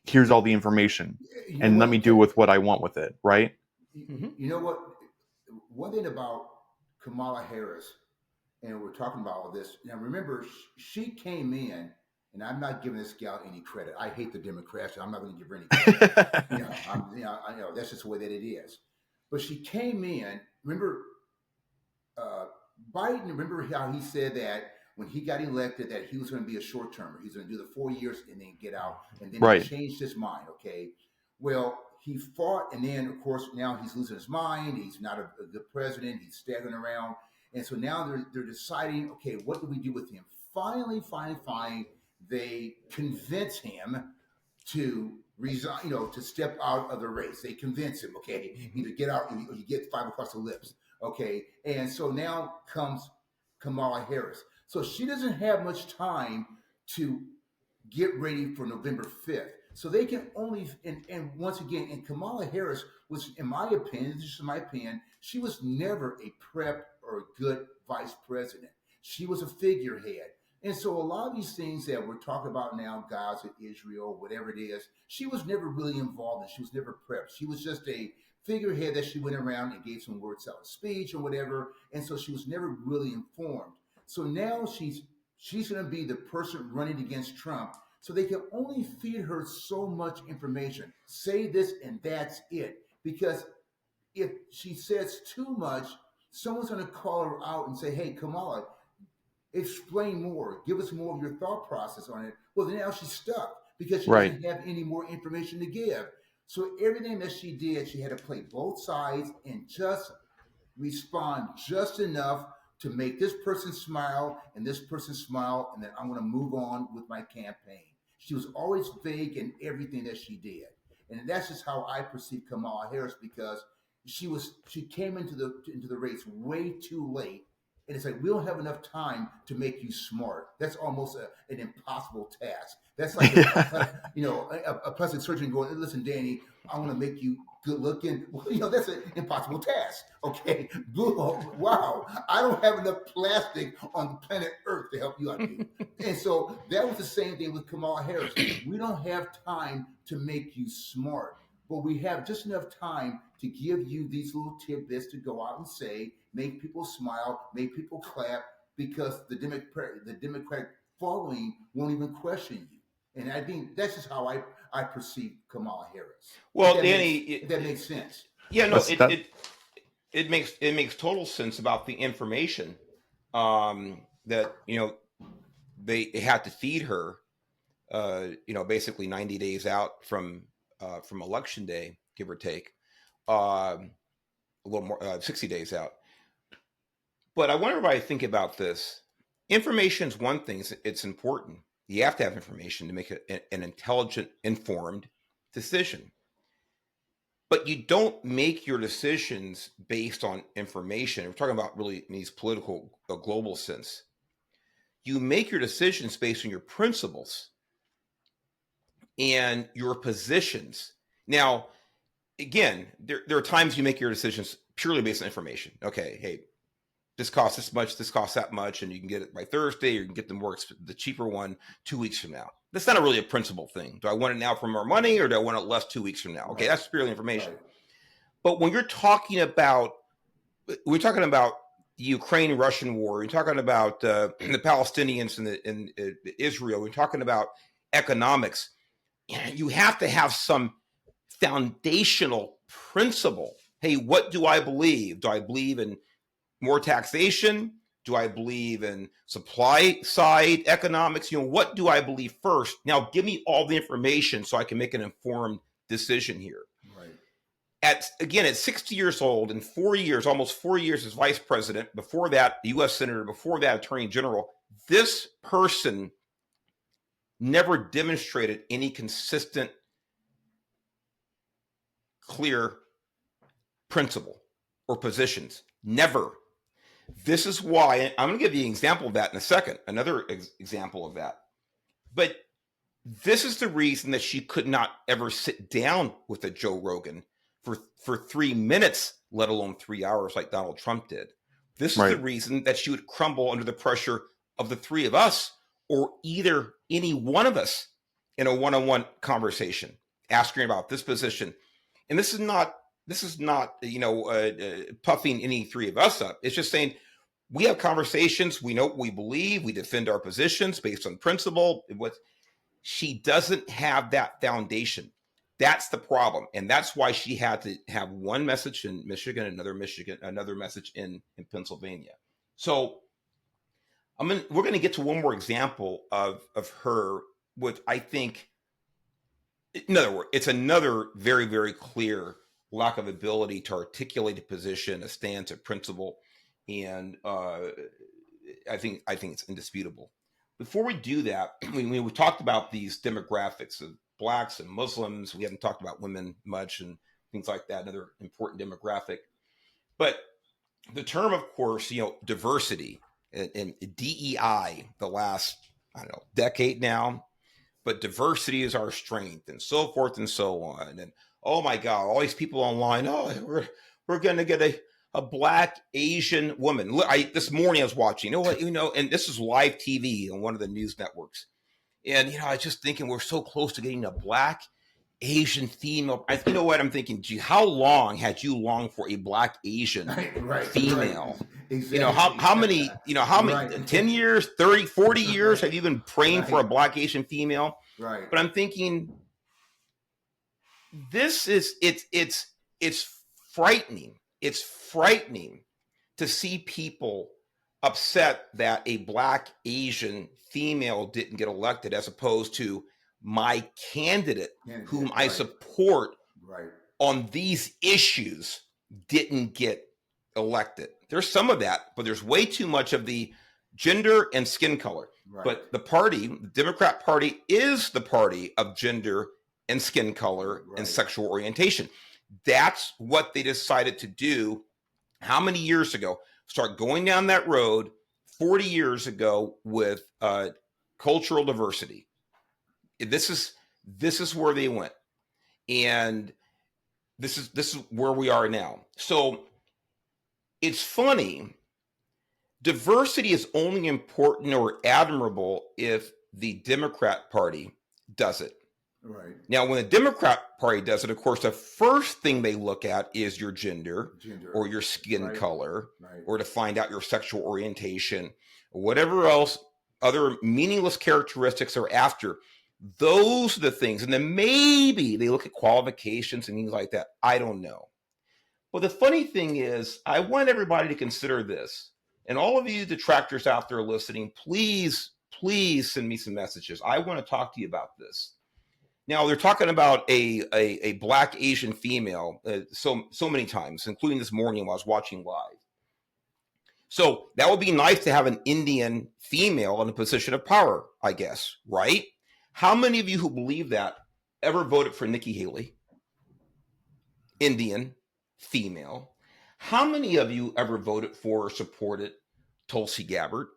here's all the information, and let me do with what I want with it, right? Mhm. You know what? One thing about Kamala Harris, and we're talking about all this. Now, remember, she came in, and I'm not giving this gal any credit. I hate the Democrats. So I'm not going to give her any credit. I know that's just the way that it is. But she came in. Remember, Biden. Remember how he said that when he got elected, that he was going to be a short termer. He's going to do the 4 years and then get out. And then Right. he changed his mind. Okay. Well, he fought, and then of course now he's losing his mind. He's not a good president. He's staggering around. And so now they're deciding, okay, what do we do with him? Finally, they convince him to resign, to step out of the race. They convince him, okay, either get out or you get 5 across the lips, okay. And so now comes Kamala Harris. So she doesn't have much time to get ready for November 5th. So they can only, and once again, and Kamala Harris was, in my opinion, this is my opinion, she was never a prep or a good vice president. She was a figurehead. And so a lot of these things that we're talking about now, Gaza, Israel, whatever it is, she was never really involved in. She was never prepped. She was just a figurehead that she went around and gave some words out of speech or whatever. And so she was never really informed. So now she's going to be the person running against Trump. So they can only feed her so much information. Say this and that's it. Because if she says too much, someone's going to call her out and say, hey, Kamala, explain more. Give us more of your thought process on it. Well, then now she's stuck because she Right. doesn't have any more information to give. So everything that she did, she had to play both sides and just respond just enough to make this person smile and this person smile, and then I'm going to move on with my campaign. She was always vague in everything that she did, and that's just how I perceive Kamala Harris, because she came into the race way too late, and it's like we don't have enough time to make you smart. That's almost an impossible task. That's like a plastic surgeon going, listen, Danny, I want to make you good looking. Well, that's an impossible task. Okay. Wow. I don't have enough plastic on the planet Earth to help you out, dude. And so that was the same thing with Kamala Harris. We don't have time to make you smart, but we have just enough time to give you these little tidbits to go out and say, make people smile, make people clap, because the Democratic following won't even question you. And I think that's just how I perceive Kamala Harris. Well, If Danny, that makes sense. yeah, no, That's it makes total sense about the information that they had to feed her. Basically 90 days out from election day, give or take, a little more, 60 days out. But I want everybody to think about this. Information is one thing; it's important. You have to have information to make an intelligent, informed decision. But you don't make your decisions based on information. We're talking about really in these political, global sense. You make your decisions based on your principles and your positions. Now, again, there are times you make your decisions purely based on information. Okay, hey, this costs this much, this costs that much, and you can get it by Thursday, or you can get the cheaper one 2 weeks from now. That's not really a principle thing. Do I want it now for more money, or do I want it less 2 weeks from now? Okay, that's purely information. Right. But when we're talking about the Ukraine-Russian war, we're talking about the Palestinians and Israel, we're talking about economics, you have to have some foundational principle. Hey, what do I believe? Do I believe in more taxation? Do I believe in supply side economics? What do I believe first? Now, give me all the information so I can make an informed decision here. Right. At 60 years old, in 4 years, almost 4 years as vice president, before that, U.S. senator, before that, attorney general, this person never demonstrated any consistent, clear principle or positions. Never. This is why I'm going to give you an example of that in a second, another example of that. But this is the reason that she could not ever sit down with a Joe Rogan for 3 minutes, let alone 3 hours like Donald Trump did. This is the reason that she would crumble under the pressure of the three of us, or either any one of us in a one-on-one conversation, asking about this position. And this is not puffing any three of us up. It's just saying we have conversations. We know what we believe. We defend our positions based on principle. She doesn't have that foundation. That's the problem. And that's why she had to have one message in Michigan, another message in Pennsylvania. So we're going to get to one more example of her, which I think, in other words, it's another very, very clear lack of ability to articulate a position, a stance, a principle. And I think it's indisputable. Before we do that, we talked about these demographics of Blacks and Muslims. We haven't talked about women much and things like that, another important demographic. But the term, of course, diversity and DEI, the last, decade now, but diversity is our strength and so forth and so on. And oh my God, all these people online, we're going to get a Black Asian woman. This morning I was watching, and this is live TV on one of the news networks. And, I was just thinking we're so close to getting a Black Asian female. You know what I'm thinking? Gee, how long had you longed for a Black Asian female? Right. Exactly. How many 10 years, 30, 40 years have you been praying for a Black Asian female? Right. But I'm thinking it's frightening. It's frightening to see people upset that a Black Asian female didn't get elected, as opposed to my candidate, whom I support on these issues, didn't get elected. There's some of that, but there's way too much of the gender and skin color. Right. But the Democrat Party, is the party of gender and skin color and sexual orientation. That's what they decided to do. How many years ago? Start going down that road 40 years ago with cultural diversity. This is where they went, and this is where we are now. So it's funny. Diversity is only important or admirable if the Democrat Party does it. Right. Now, when the Democrat Party does it, of course, the first thing they look at is your gender or your skin color, or to find out your sexual orientation, whatever else, other meaningless characteristics are after. Those are the things. And then maybe they look at qualifications and things like that. I don't know. But the funny thing is, I want everybody to consider this. And all of you detractors out there listening, please send me some messages. I want to talk to you about this. Now, they're talking about a Black Asian female so many times, including this morning while I was watching live. So that would be nice to have an Indian female in a position of power, I guess, right? How many of you who believe that ever voted for Nikki Haley? Indian female. How many of you ever voted for or supported Tulsi Gabbard?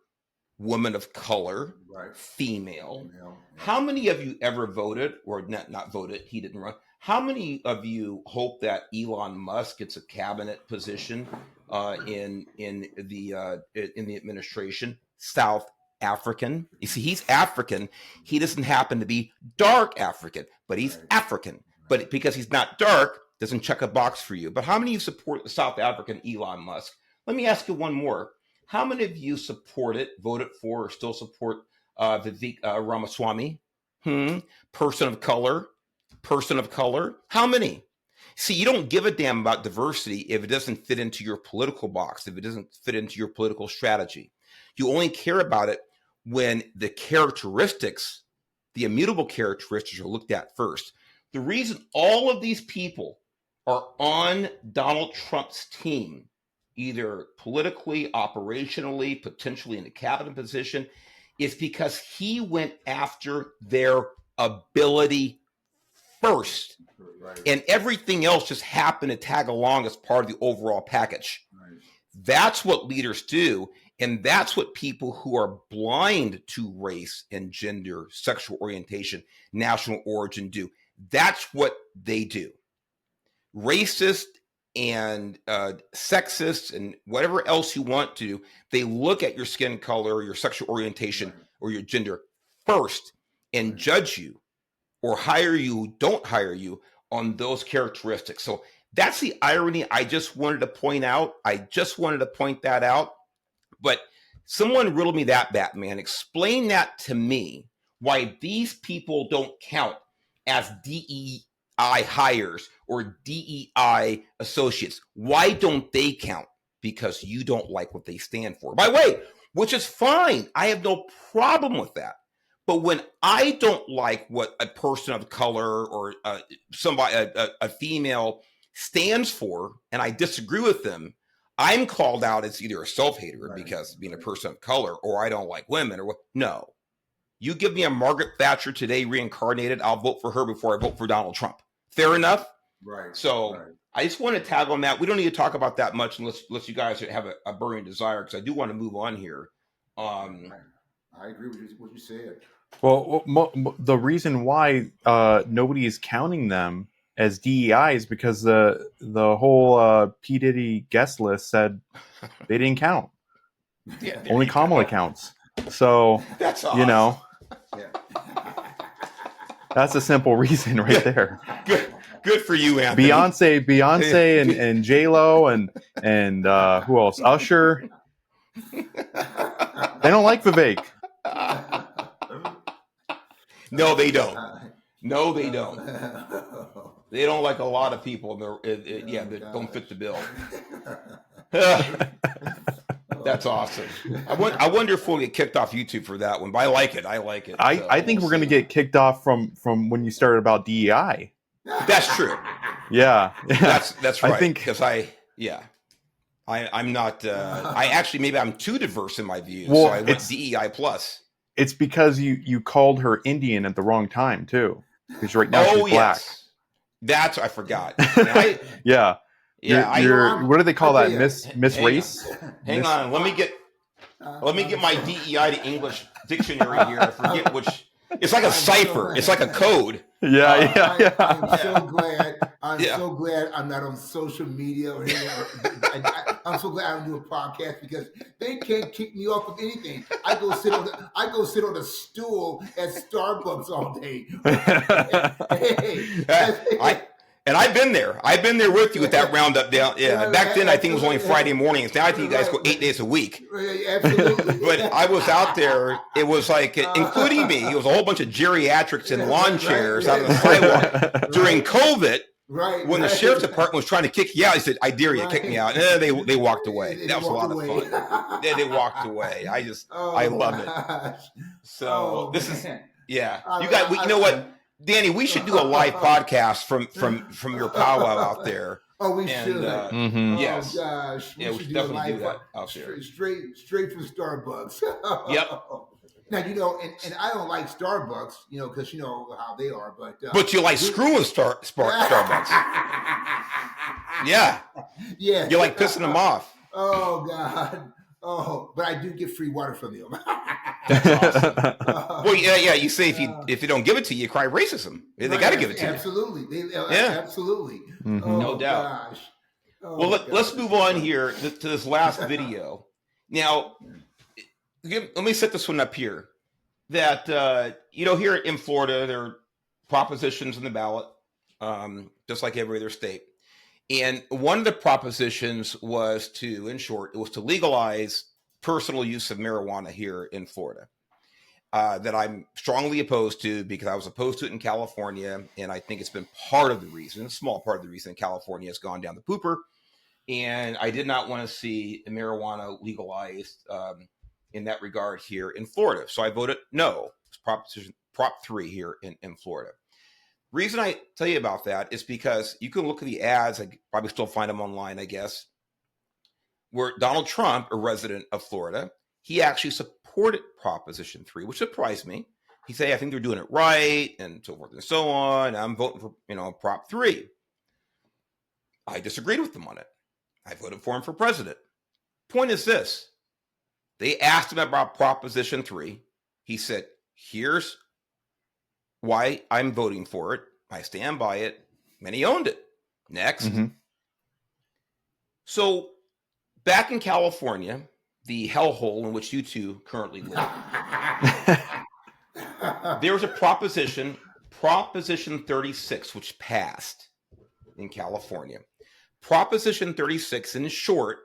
Woman of color, Right. female. Yeah. How many of you ever voted, or not voted, he didn't run. How many of you hope that Elon Musk gets a cabinet position in the administration? South African. You see, he's African. He doesn't happen to be dark African, but he's Right. African. But because he's not dark, doesn't check a box for you. But how many of you support the South African Elon Musk? Let me ask you one more. How many of you supported, voted for, or still support Vivek Ramaswamy? Person of color? How many? See, you don't give a damn about diversity if it doesn't fit into your political box, if it doesn't fit into your political strategy. You only care about it when the characteristics, the immutable characteristics, are looked at first. The reason all of these people are on Donald Trump's team, either politically, operationally, potentially in a cabinet position, is because he went after their ability first. Right. And everything else just happened to tag along as part of the overall package. Right. That's what leaders do. And that's what people who are blind to race and gender, sexual orientation, national origin do. That's what they do. Racist and sexist and whatever else you want to, they look at your skin color, your sexual orientation, or your gender first and judge you or hire you, don't hire you on those characteristics. So that's the irony I just wanted to point out. I just wanted to point that out. But someone riddled me that, Batman. Explain that to me, why these people don't count as DEI hires or DEI associates. Why don't they count? Because you don't like what they stand for. By the way, which is fine. I have no problem with that. But when I don't like what a person of color or somebody, a female stands for, and I disagree with them, I'm called out as either a self-hater because being a person of color, or I don't like women, or what? No. You give me a Margaret Thatcher today reincarnated, I'll vote for her before I vote for Donald Trump. Fair enough? Right. So I just want to tag on that. We don't need to talk about that much unless you guys have a burning desire, because I do want to move on here. I agree with what you said. Well, the reason why nobody is counting them as DEI is because the whole P. Diddy guest list said they didn't count. Yeah, Only Kamala counts. So that's awesome. You know, Yeah. that's a simple reason right there. Good for you, Anthony. Beyonce and J-Lo and who else? Usher. They don't like Vivek. No, they don't. No, they don't. They don't like a lot of people. That don't fit the bill. That's awesome. I wonder if we'll get kicked off YouTube for that one, but I like it. I think we're going to get kicked off from when you started about DEI. That's true. Yeah. That's right. I think because I'm not. Maybe I'm too diverse in my views. Well, so I went DEI plus. It's because you called her Indian at the wrong time too. Because right now she's black. That's I forgot. Yeah. Yeah. What do they call that? Miss Race? Hang on. Let me get my DEI to English dictionary here. I forget which. It's like a cipher. It's like a code. Yeah. I'm so glad I'm not on social media or anything. I'm so glad I don't do a podcast because they can't kick me off of anything. I go sit on a stool at Starbucks all day. And I've been there. I've been there with you with that roundup down. Yeah. Back then, I think it was only Friday mornings. Now I think you guys go 8 days a week. Absolutely. But I was out there. It was like, including me, it was a whole bunch of geriatrics in lawn chairs out on the sidewalk during COVID. Right. When the sheriff's department was trying to kick you out, he said, "I dare you, kick me out." And they walked away. That was a lot of fun. They walked away. I love it. So this is, yeah. You know what, Danny? We should do a live podcast from your powwow out there. Oh, we should. Yes. Oh gosh. We should definitely do that out there. Straight from Starbucks. Yep. Now, and I don't like Starbucks, because you know how they are, but you like screwing Starbucks. Yeah. Yeah. You like pissing them off. Oh God. Oh, but I do get free water from them. Awesome. Well, yeah. You say if you don't give it to you, you cry racism. They got to give it to you. Absolutely. Absolutely. Mm-hmm. Oh, no doubt. Gosh. Well, let's move on here to this last video. Now, let me set this one up here. That here in Florida, there are propositions in the ballot, just like every other state. And one of the propositions was to legalize personal use of marijuana here in Florida. That I'm strongly opposed to, because I was opposed to it in California, and I think it's been a small part of the reason California has gone down the pooper. And I did not want to see marijuana legalized in that regard here in Florida. So I voted no. It's Prop 3 here in Florida. Reason I tell you about that is because you can look at the ads. I probably still find them online, I guess, where Donald Trump, a resident of Florida, he actually supported Proposition 3, which surprised me. He said, I think they're doing it right, and so forth and so on. I'm voting for, Prop 3. I disagreed with them on it. I voted for him for president. Point is this. They asked him about Proposition 3. He said, here's why I'm voting for it. I stand by it. And he owned it. Next. Mm-hmm. So back in California, the hellhole in which you two currently live, there was a Proposition 36, which passed in California. Proposition 36, in short,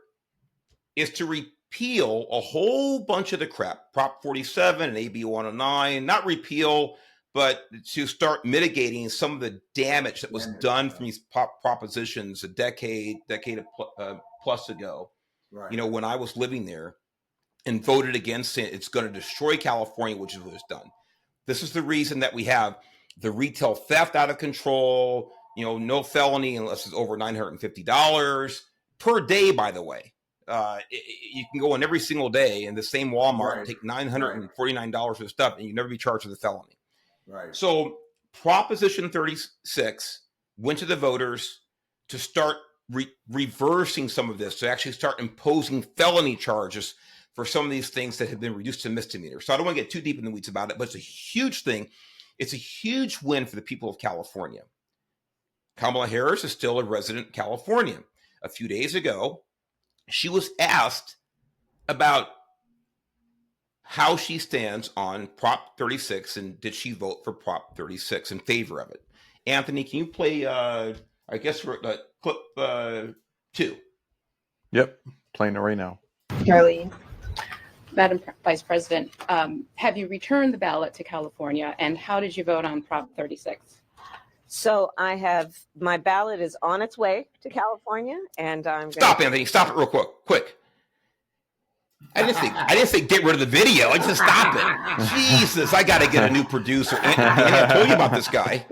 is to repeal a whole bunch of the crap. Prop 47 and AB 109, not repeal, but to start mitigating some of the damage that was done from these propositions a decade plus ago. Right. When I was living there, and voted against it. It's going to destroy California, which is what it's done. This is the reason that we have the retail theft out of control. No felony unless it's over $950 per day, by the way. You can go in every single day in the same Walmart and take $949 of stuff, and you never be charged with a felony. Right. So Proposition 36 went to the voters to start reversing some of this, to actually start imposing felony charges for some of these things that have been reduced to misdemeanors. So I don't want to get too deep in the weeds about it, but it's a huge thing. It's a huge win for the people of California. Kamala Harris is still a resident of California. A few days ago, she was asked about how she stands on Prop 36 and did she vote for Prop 36 in favor of it. Anthony, can you play, I guess, clip 2? Yep, playing it right now. Charlie, Madam Vice President, have you returned the ballot to California, and how did you vote on Prop 36? So my ballot is on its way to California, and I'm Stop, Anthony. Stop it real quick. I didn't say get rid of the video. I just stop it. Jesus, I got to get a new producer. Anthony, I told you about this guy.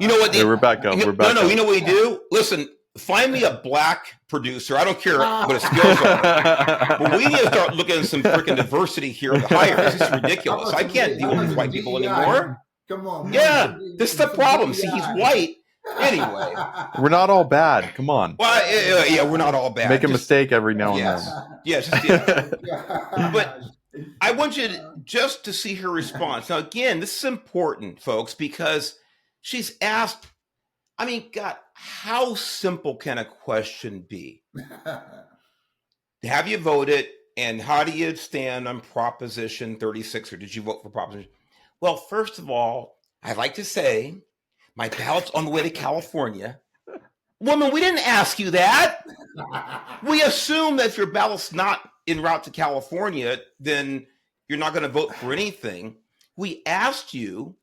You know what? We're back up. No, you know what we do? Listen, find me a black producer. I don't care what his skills are. But we need to start looking at some freaking diversity here in the hire. This is ridiculous. I can't deal with white people anymore. Come on. Yeah, this is the problem. See, he's white. Anyway, we're not all bad. Come on. Well, yeah, we're not all bad. Make a mistake every now and then. Yes. But I want you just to see her response. Now, again, this is important, folks, because she's asked. I mean, God, how simple can a question be? Have you voted, and how do you stand on Proposition 36, or did you vote for Proposition? Well, first of all, I'd like to say My ballot's on the way to California. Woman, we didn't ask you that. We assume that if your ballot's not en route to California, then you're not going to vote for anything. We asked you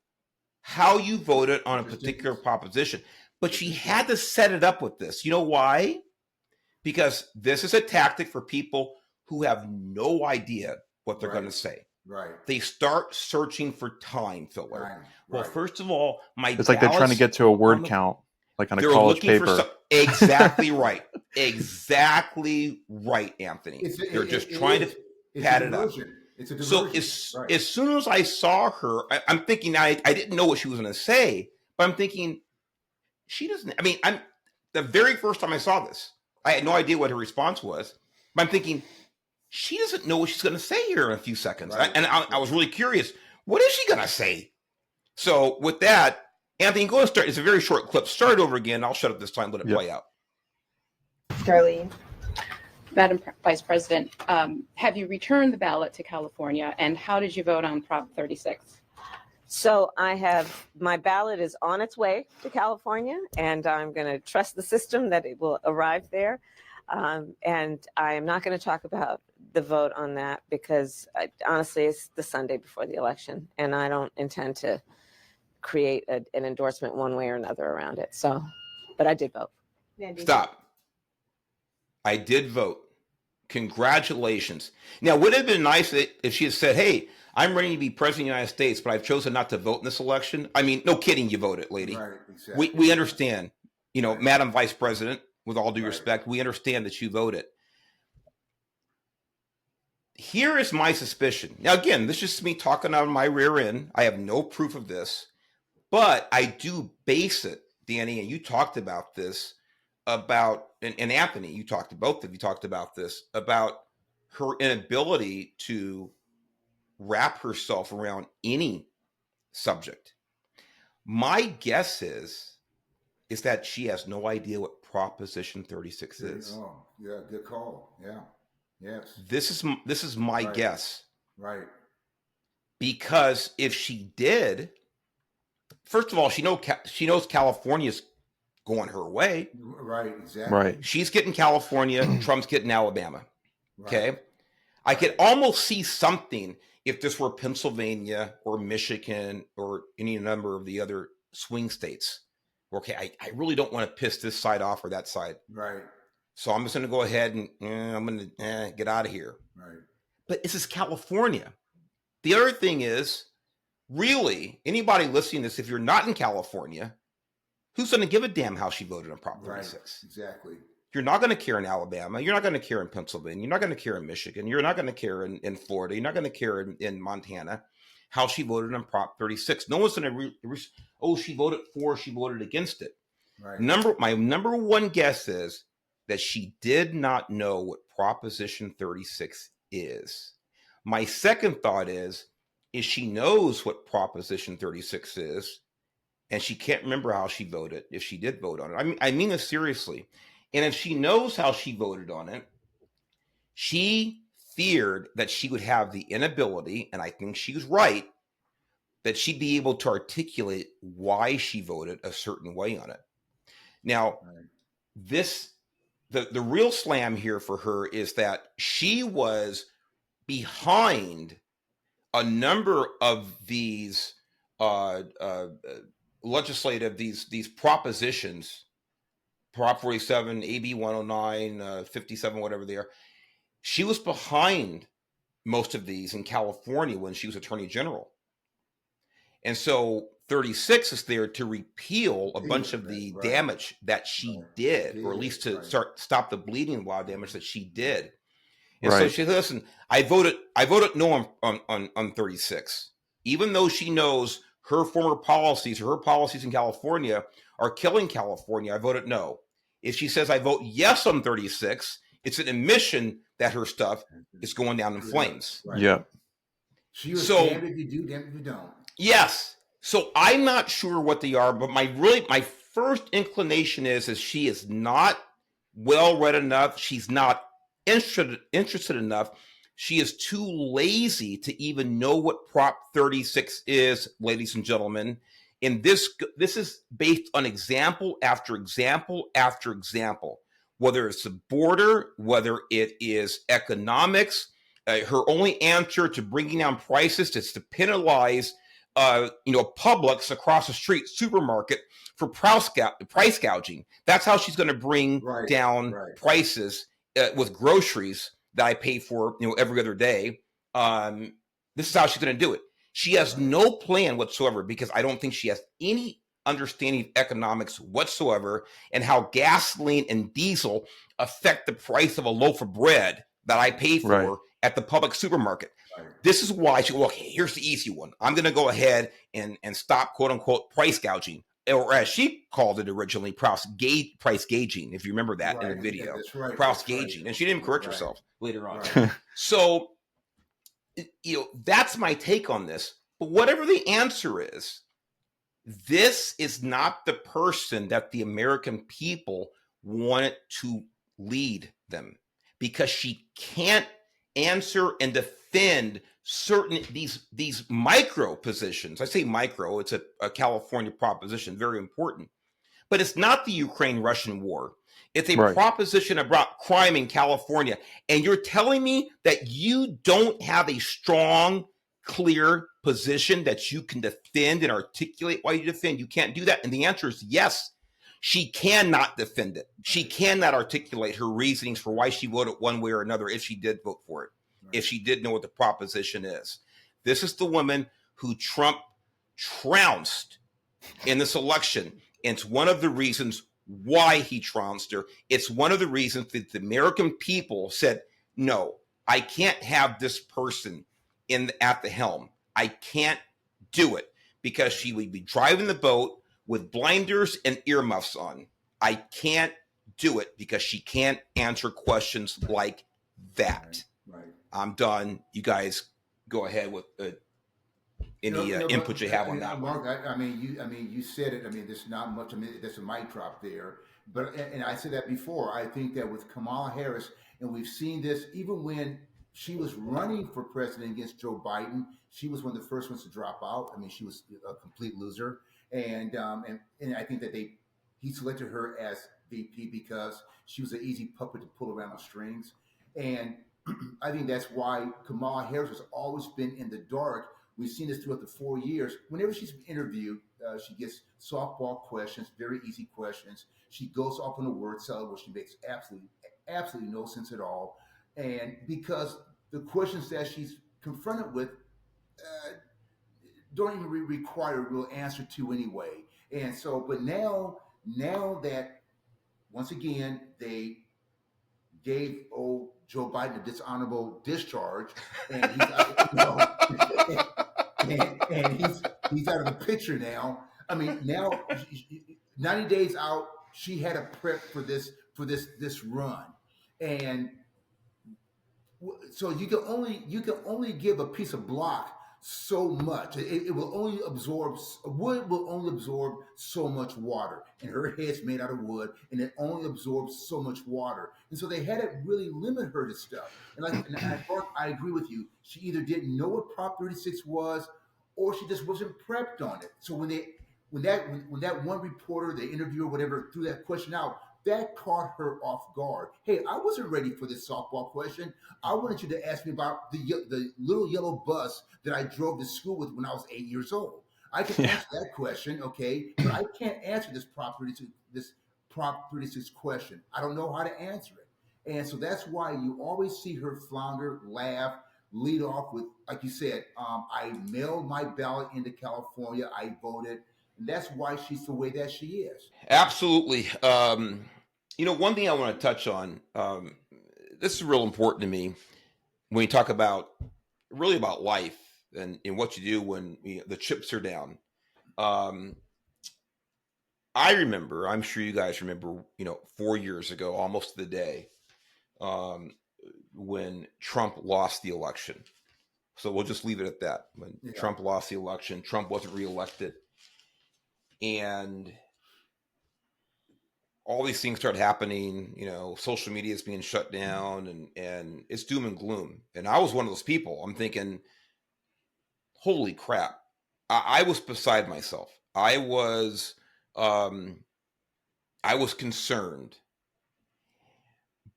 how you voted on a particular proposition, but she had to set it up with this. You know why? Because this is a tactic for people who have no idea what they're going to say. Right. They start searching for time filler. Right. Well, first of all, it's like they're trying to get to a word count, like on a college paper. Exactly right. Exactly right, Anthony. They're just trying to pad it up. It's a diversion. So as soon as I saw her, I'm thinking, I didn't know what she was going to say, but I'm thinking, she doesn't, I mean, the very first time I saw this, I had no idea what her response was, but I'm thinking, she doesn't know what she's going to say here in a few seconds. Right. I was really curious, what is she going to say? So with that, Anthony, go and start. It's a very short clip. Start over again. I'll shut up this time. Let it play out. Darlene. Madam Vice President, have you returned the ballot to California, and how did you vote on Prop 36? So my ballot is on its way to California, and I'm going to trust the system that it will arrive there. And I am not going to talk about the vote on that because honestly, it's the Sunday before the election, and I don't intend to create an endorsement one way or another around it. So, but I did vote. Stop. I did vote. Congratulations. Now, would it have been nice if she had said, hey, I'm ready to be president of the United States, but I've chosen not to vote in this election? I mean, no kidding, you voted, lady. Right, exactly. We understand, Right. Madam Vice President, with all due respect, we understand that you voted. Here is my suspicion. Now, again, this is just me talking out of my rear end. I have no proof of this, but I do base it, Danny, and you talked about this, and Anthony, you talked about this, about her inability to wrap herself around any subject. My guess is that she has no idea what Proposition 36 is. Oh, yeah, good call. Yeah, yes. This is my guess. Right. Because if she did, first of all, she knows California's going her way. Right, exactly. Right. She's getting California, Trump's getting Alabama. Right. Okay. I could almost see something if this were Pennsylvania or Michigan or any number of the other swing states. Okay, I really don't want to piss this side off or that side. Right. So I'm just going to go ahead and I'm going to get out of here. Right. But this is California. The other thing is, really, anybody listening to this, if you're not in California, who's going to give a damn how she voted on Prop 36? Right. Exactly. You're not going to care in Alabama. You're not going to care in Pennsylvania. You're not going to care in Michigan. You're not going to care in Florida. You're not going to care in Montana how she voted on Prop 36. No one's going to, she voted for, she voted against it. Right. My number one guess is that she did not know what Proposition 36 is. My second thought is she knows what Proposition 36 is, and she can't remember how she voted if she did vote on it. I mean this seriously. And if she knows how she voted on it, she feared that she would have the inability, and I think she was right, that she'd be able to articulate why she voted a certain way on it. Now, the real slam here for her is that she was behind a number of these legislative, these propositions, Prop 47, AB 109, 57, whatever they are. She was behind most of these in California when she was Attorney General. And so 36 is there to repeal a bunch of the damage that she did, or at least to stop the bleeding law damage that she did. And so she said, listen, I voted no on 36, even though she knows her former policies or her policies in California are killing California. I voted no. If she says I vote yes on 36, it's an admission that her stuff is going down in flames. Right. Yeah. She was damned if you do, damned if you don't. Yes. So I'm not sure what they are, but my first inclination is she is not well read enough. She's not interested enough. She is too lazy to even know what Prop 36 is, ladies and gentlemen. And this is based on example after example after example, whether it's the border, whether it is economics. Her only answer to bringing down prices is to penalize Publix across the street, supermarket, for price gouging. That's how she's going to bring down prices with groceries that I pay for every other day. This is how she's going to do it. She has no plan whatsoever, because I don't think she has any understanding of economics whatsoever, and how gasoline and diesel affect the price of a loaf of bread that I pay for at the public supermarket. This is why okay, here's the easy one. I'm going to go ahead and stop, quote unquote, price gouging, or as she called it originally, price gauging, if you remember that in the video. Price gauging. And she didn't correct herself later on. So, that's my take on this. But whatever the answer is, this is not the person that the American people wanted to lead them, because she can't answer and defend certain these micro positions. I say micro, it's a California proposition, very important. But it's not the Ukraine-Russian war. It's a proposition about crime in California. And you're telling me that you don't have a strong, clear position that you can defend and articulate why you defend? You can't do that. And the answer is yes. She cannot defend it. She cannot articulate her reasonings for why she voted one way or another, if she did vote for it, if she did know what the proposition is. This is the woman who Trump trounced in this election. And it's one of the reasons why he trounced her. It's one of the reasons that the American people said, no, I can't have this person at the helm. I can't do it, because she would be driving the boat with blinders and earmuffs on. I can't do it, because she can't answer questions like that. I'm done. You guys go ahead with any input you have on that. Mark, you said it. There's not much. There's a mic drop there. But and I said that before. I think that with Kamala Harris, and we've seen this even when she was running for president against Joe Biden, she was one of the first ones to drop out. She was a complete loser, and I think that he selected her as VP because she was an easy puppet to pull around the strings, and I think that's why Kamala Harris has always been in the dark. We've seen this throughout the 4 years. Whenever she's interviewed, she gets softball questions, very easy questions. She goes off on a word salad where she makes absolutely no sense at all. And because the questions that she's confronted with don't even require a real answer to anyway. And so, but now that, once again, they gave Joe Biden a dishonorable discharge, and he's he's out of the picture now. Now 90 days out, she had a prep for this run, and so you can only give a piece of block so much. It will only absorb wood will only absorb so much water, and her head's made out of wood, and it only absorbs so much water. And so they had to really limit her to stuff. And I agree with you. She either didn't know what Prop 36 was, or she just wasn't prepped on it. So when that one reporter, the interviewer, whatever, threw that question out, that caught her off guard. Hey, I wasn't ready for this softball question. I wanted you to ask me about the little yellow bus that I drove to school with when I was 8 years old. I can answer that question, okay, but I can't answer this Prop 36 question. I don't know how to answer it. And so that's why you always see her flounder, laugh, lead off with, like you said, I mailed my ballot into California, I voted. And that's why she's the way that she is. Absolutely. One thing I want to touch on, this is real important to me when you talk about life and what you do when the chips are down. I remember, I'm sure you guys remember, 4 years ago, almost to the day, when Trump lost the election. So we'll just leave it at that. When Trump lost the election, Trump wasn't reelected. And all these things start happening, social media is being shut down, and it's doom and gloom. And I was one of those people. I'm thinking, holy crap. I was beside myself. I was concerned.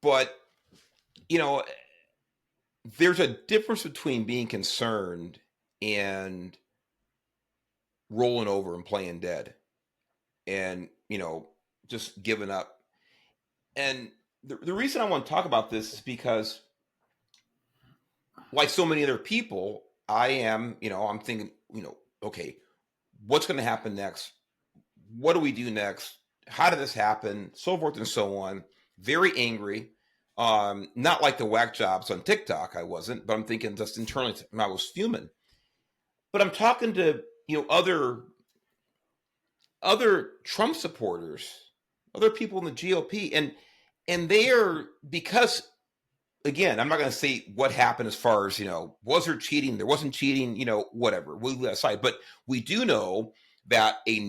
But, you know, there's a difference between being concerned and rolling over and playing dead and, just giving up. And the reason I want to talk about this is because, like so many other people, I am, I'm thinking, okay, what's going to happen next? What do we do next? How did this happen? So forth and so on. Very angry. Not like the whack jobs on TikTok, I wasn't, but I'm thinking just internally, I was fuming. But I'm talking to, other Trump supporters, other people in the GOP, and they are, because, again, I'm not going to say what happened as far as, was there cheating? There wasn't cheating, whatever. We'll leave that aside. But we do know that a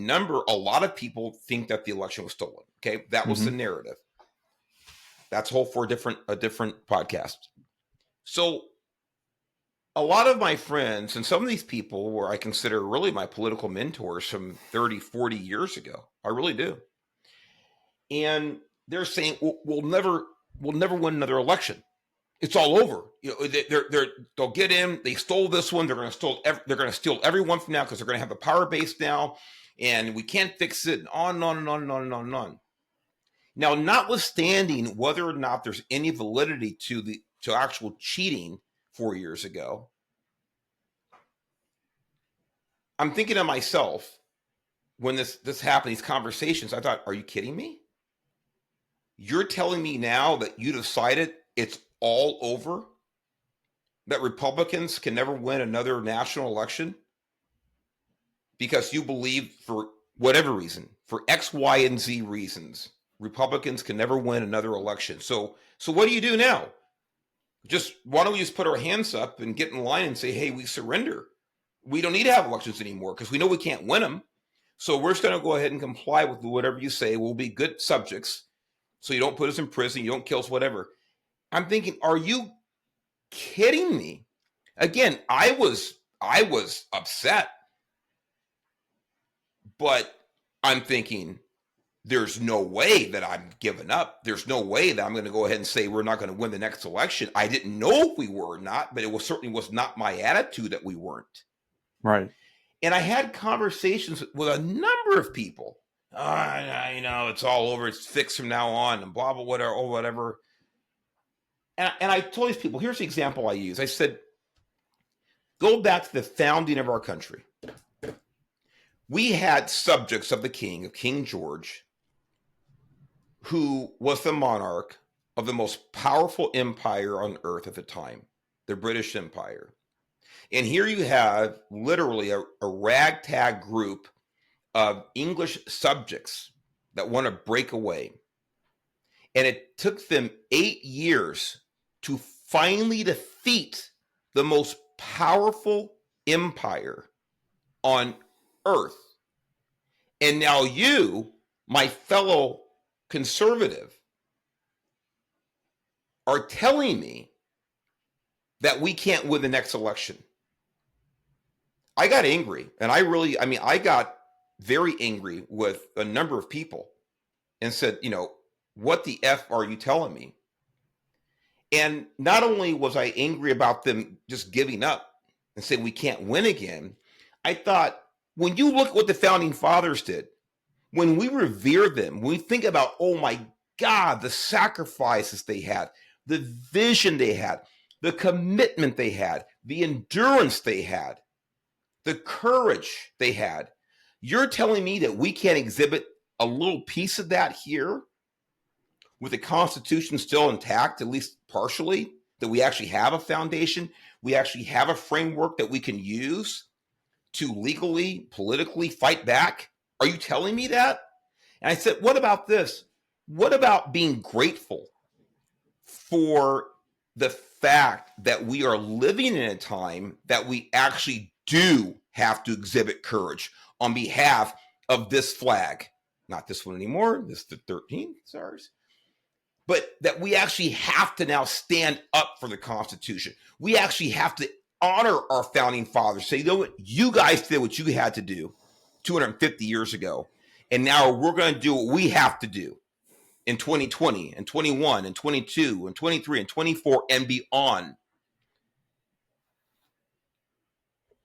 lot of people think that the election was stolen. Okay. That was the narrative. That's whole for a different podcast. So a lot of my friends and some of these people were, I consider really my political mentors from 30, 40 years ago. I really do. And they're saying, we'll never win another election. It's all over. They'll get in. They stole this one. They're going to steal everyone from now because they're going to have the power base now, and we can't fix it. And on and on and on and on and on and on. Now, notwithstanding whether or not there's any validity to actual cheating 4 years ago, I'm thinking to myself when this happened, these conversations, I thought, are you kidding me? You're telling me now that you decided it's all over, that Republicans can never win another national election because you believe, for whatever reason, for X, Y, and Z reasons, Republicans can never win another election. So what do you do now? Why don't we just put our hands up and get in line and say, hey, we surrender. We don't need to have elections anymore because we know we can't win them. So we're just going to go ahead and comply with whatever you say. We'll be good subjects. So you don't put us in prison, you don't kill us, whatever. I'm thinking, are you kidding me? Again, I was upset, but I'm thinking, there's no way that I'm giving up. There's no way that I'm going to go ahead and say we're not going to win the next election. I didn't know if we were or not, but it certainly was not my attitude that we weren't. Right. And I had conversations with a number of people. It's all over. It's fixed from now on and blah, blah, whatever. And I told these people, here's the example I use. I said, go back to the founding of our country. We had subjects of King George, who was the monarch of the most powerful empire on earth at the time, the British Empire. And here you have literally a ragtag group of English subjects that want to break away. And it took them 8 years to finally defeat the most powerful empire on earth. And now you, my fellow conservative, are telling me that we can't win the next election. I got angry, and I got very angry with a number of people and said, what the F are you telling me? And not only was I angry about them just giving up and saying we can't win again, I thought, when you look at what the founding fathers did, when we revere them, when we think about, oh my God, the sacrifices they had, the vision they had, the commitment they had, the endurance they had, the courage they had, you're telling me that we can't exhibit a little piece of that here with the Constitution still intact, at least partially, that we actually have a foundation, we actually have a framework that we can use to legally, politically fight back? Are you telling me that? And I said, what about this? What about being grateful for the fact that we are living in a time that we actually do have to exhibit courage on behalf of this flag? Not this one anymore. This is the 13th, it's ours. But that we actually have to now stand up for the Constitution. We actually have to honor our founding fathers. Say, you know what? You guys did what you had to do. 250 years ago. And now we're going to do what we have to do in 2020 and 21 and 22 and 23 and 24 and beyond.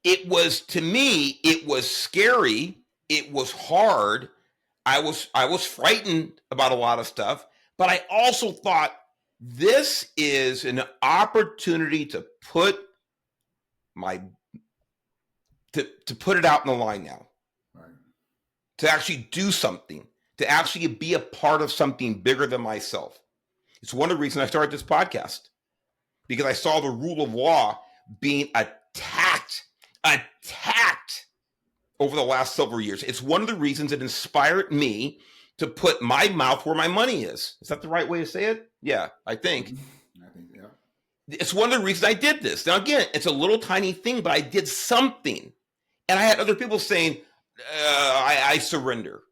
It was, to me, it was scary. It was hard. I was frightened about a lot of stuff, but I also thought this is an opportunity to put to put it out in the line now. Right. To actually do something, to actually be a part of something bigger than myself. It's one of the reasons I started this podcast, because I saw the rule of law being attacked over the last several years. It's one of the reasons it inspired me to put my mouth where my money is. Is that the right way to say it? Yeah, I think. Yeah. It's one of the reasons I did this. Now, again, it's a little tiny thing, but I did something. And I had other people saying, I surrender.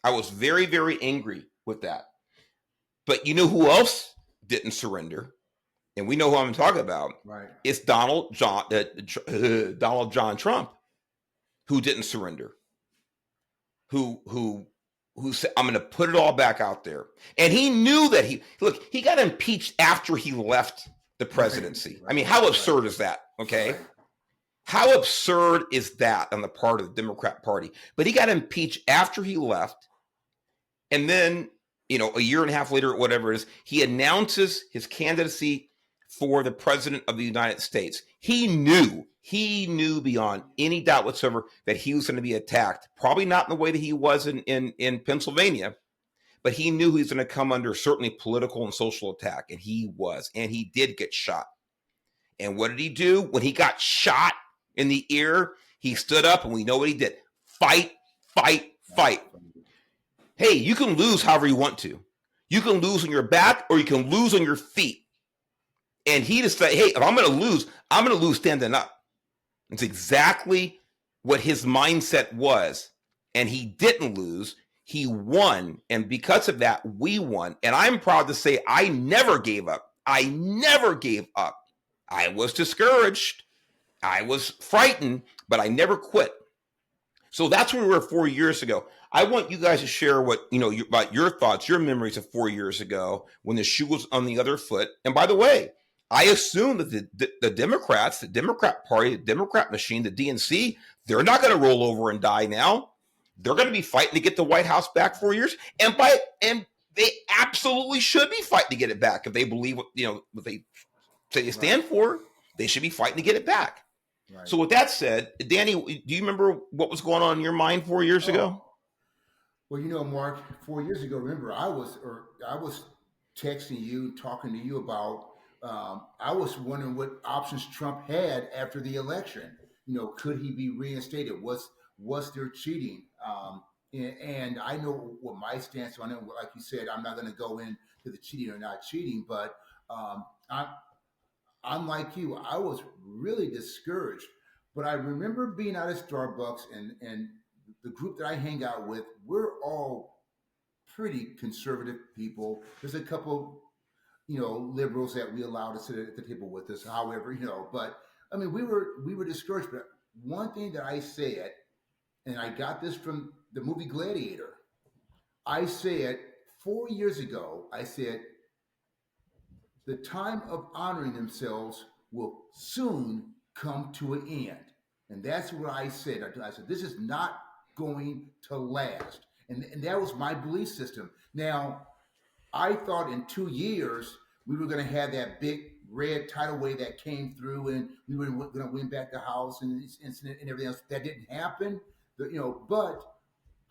I was very, very angry with that. But you know who else didn't surrender? And we know who I'm talking about. Right. It's Donald John Trump, who didn't surrender. Who said, I'm going to put it all back out there. And he knew that he got impeached after he left the presidency. Right. I mean, how absurd is that? Okay. Right. How absurd is that on the part of the Democrat Party? But he got impeached after he left. And then, a year and a half later, whatever it is, he announces his candidacy for the president of the United States. He knew beyond any doubt whatsoever that he was going to be attacked. Probably not in the way that he was in Pennsylvania, but he knew he was going to come under certainly political and social attack. And he was. And he did get shot. And what did he do? When he got shot in the ear, he stood up, and we know what he did. Fight, fight, fight. Hey, you can lose however you want to. You can lose on your back, or you can lose on your feet. And he just said, hey, if I'm going to lose standing up. It's exactly what his mindset was. And he didn't lose. He won. And because of that, we won. And I'm proud to say I never gave up. I never gave up. I was discouraged. I was frightened, but I never quit. So that's where we were 4 years ago. I want you guys to share what, about your thoughts, your memories of 4 years ago when the shoe was on the other foot. And by the way, I assume that the Democrats, the Democrat Party, the Democrat machine, the DNC, they're not going to roll over and die now. They're going to be fighting to get the White House back 4 years. And they absolutely should be fighting to get it back. If they believe what they say they stand for, they should be fighting to get it back. Right. So with that said, Danny, do you remember what was going on in your mind 4 years ago? Well, Mark, 4 years ago, remember, I was texting you, talking to you about, I was wondering what options Trump had after the election. Could he be reinstated? Was there cheating? And I know what my stance on it. Like you said, I'm not going to go into the cheating or not cheating, but I'm like you. I was really discouraged. But I remember being out at Starbucks, and the group that I hang out with, we're all pretty conservative people. There's a couple, liberals that we allow to sit at the table with us. However, but I mean, we were discouraged. But one thing that I said, and I got this from the movie Gladiator. I said 4 years ago, I said, the time of honoring themselves will soon come to an end. And that's what I said. I said, this is not going to last. And that was my belief system. Now, I thought in 2 years, we were going to have that big red tidal wave that came through, and we were going to win back the House and this incident and everything else. That didn't happen, but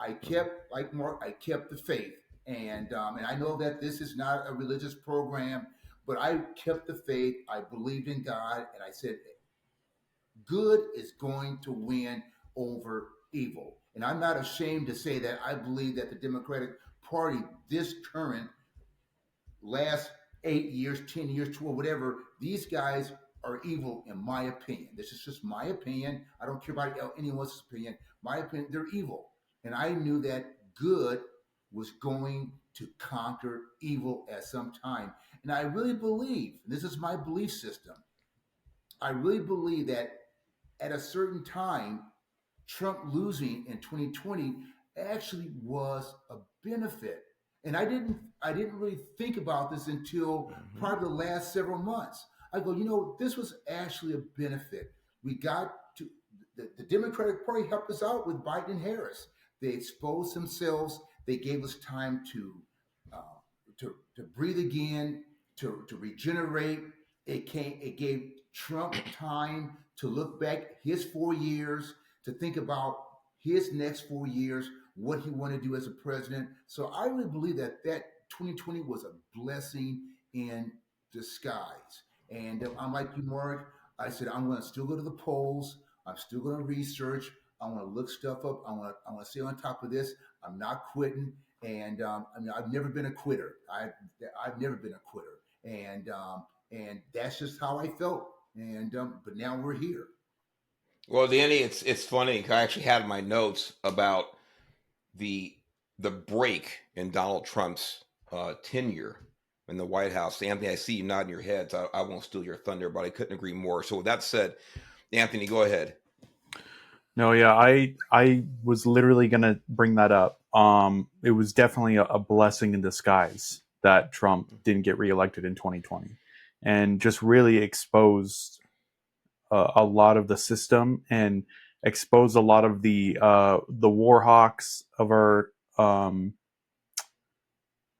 I kept, like Mark, I kept the faith. And I know that this is not a religious program, but I kept the faith. I believed in God, and I said, good is going to win over evil. And I'm not ashamed to say that I believe that the Democratic Party, this current last 8 years, 10 years, 12, whatever, these guys are evil in my opinion. This is just my opinion. I don't care about anyone else's opinion. My opinion, they're evil. And I knew that good was going to conquer evil at some time. And I really believe, this is my belief system, I really believe that at a certain time, Trump losing in 2020 actually was a benefit. And I didn't really think about this until probably the last several months. I go, this was actually a benefit. We got to the Democratic Party helped us out with Biden and Harris. They exposed themselves. They gave us time to breathe again, to regenerate. It gave Trump time to look back his 4 years, to think about his next 4 years, what he wanted to do as a president. So I really believe that 2020 was a blessing in disguise. And I'm like you, Mark. I said I'm going to still go to the polls. I'm still going to research. I want to look stuff up. I want to stay on top of this. I'm not quitting. And I've never been a quitter. I've never been a quitter. And that's just how I felt. And but now we're here. Well, Danny, it's funny. I actually had my notes about the break in Donald Trump's tenure in the White House. Anthony, I see you nodding your head. So I won't steal your thunder, but I couldn't agree more. So with that said, Anthony, go ahead. No, yeah, I was literally gonna bring that up. It was definitely a blessing in disguise that Trump didn't get reelected in 2020, and just really exposed a lot of the system and exposed a lot of the war hawks of our I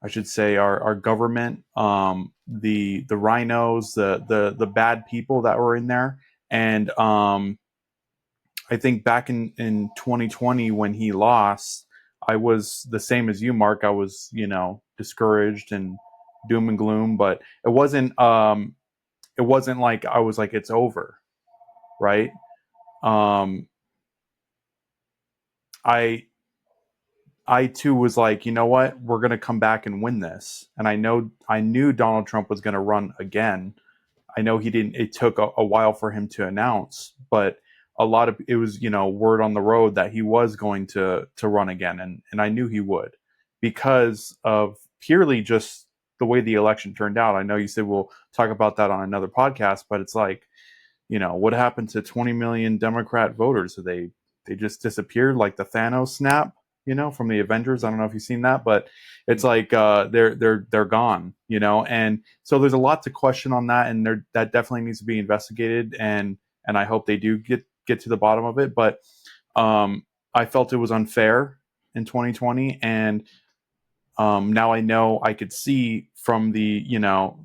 should say our government, the rhinos, the bad people that were in there, and I think back in 2020 when he lost, I was the same as you, Mark. I was, discouraged and doom and gloom, but it wasn't like I was like, it's over. Right. I too was like, you know what, we're going to come back and win this. And I knew Donald Trump was going to run again. I know he didn't, it took a while for him to announce, but it was, word on the road that he was going to run again. And I knew he would, because of purely just the way the election turned out. I know you said we'll talk about that on another podcast, but it's like, what happened to 20 million Democrat voters? So they just disappeared like the Thanos snap, from the Avengers. I don't know if you've seen that, but it's like they're gone, and so there's a lot to question on that, and that definitely needs to be investigated, and I hope they do get to the bottom of it. But I felt it was unfair in 2020, and now I know I could see from the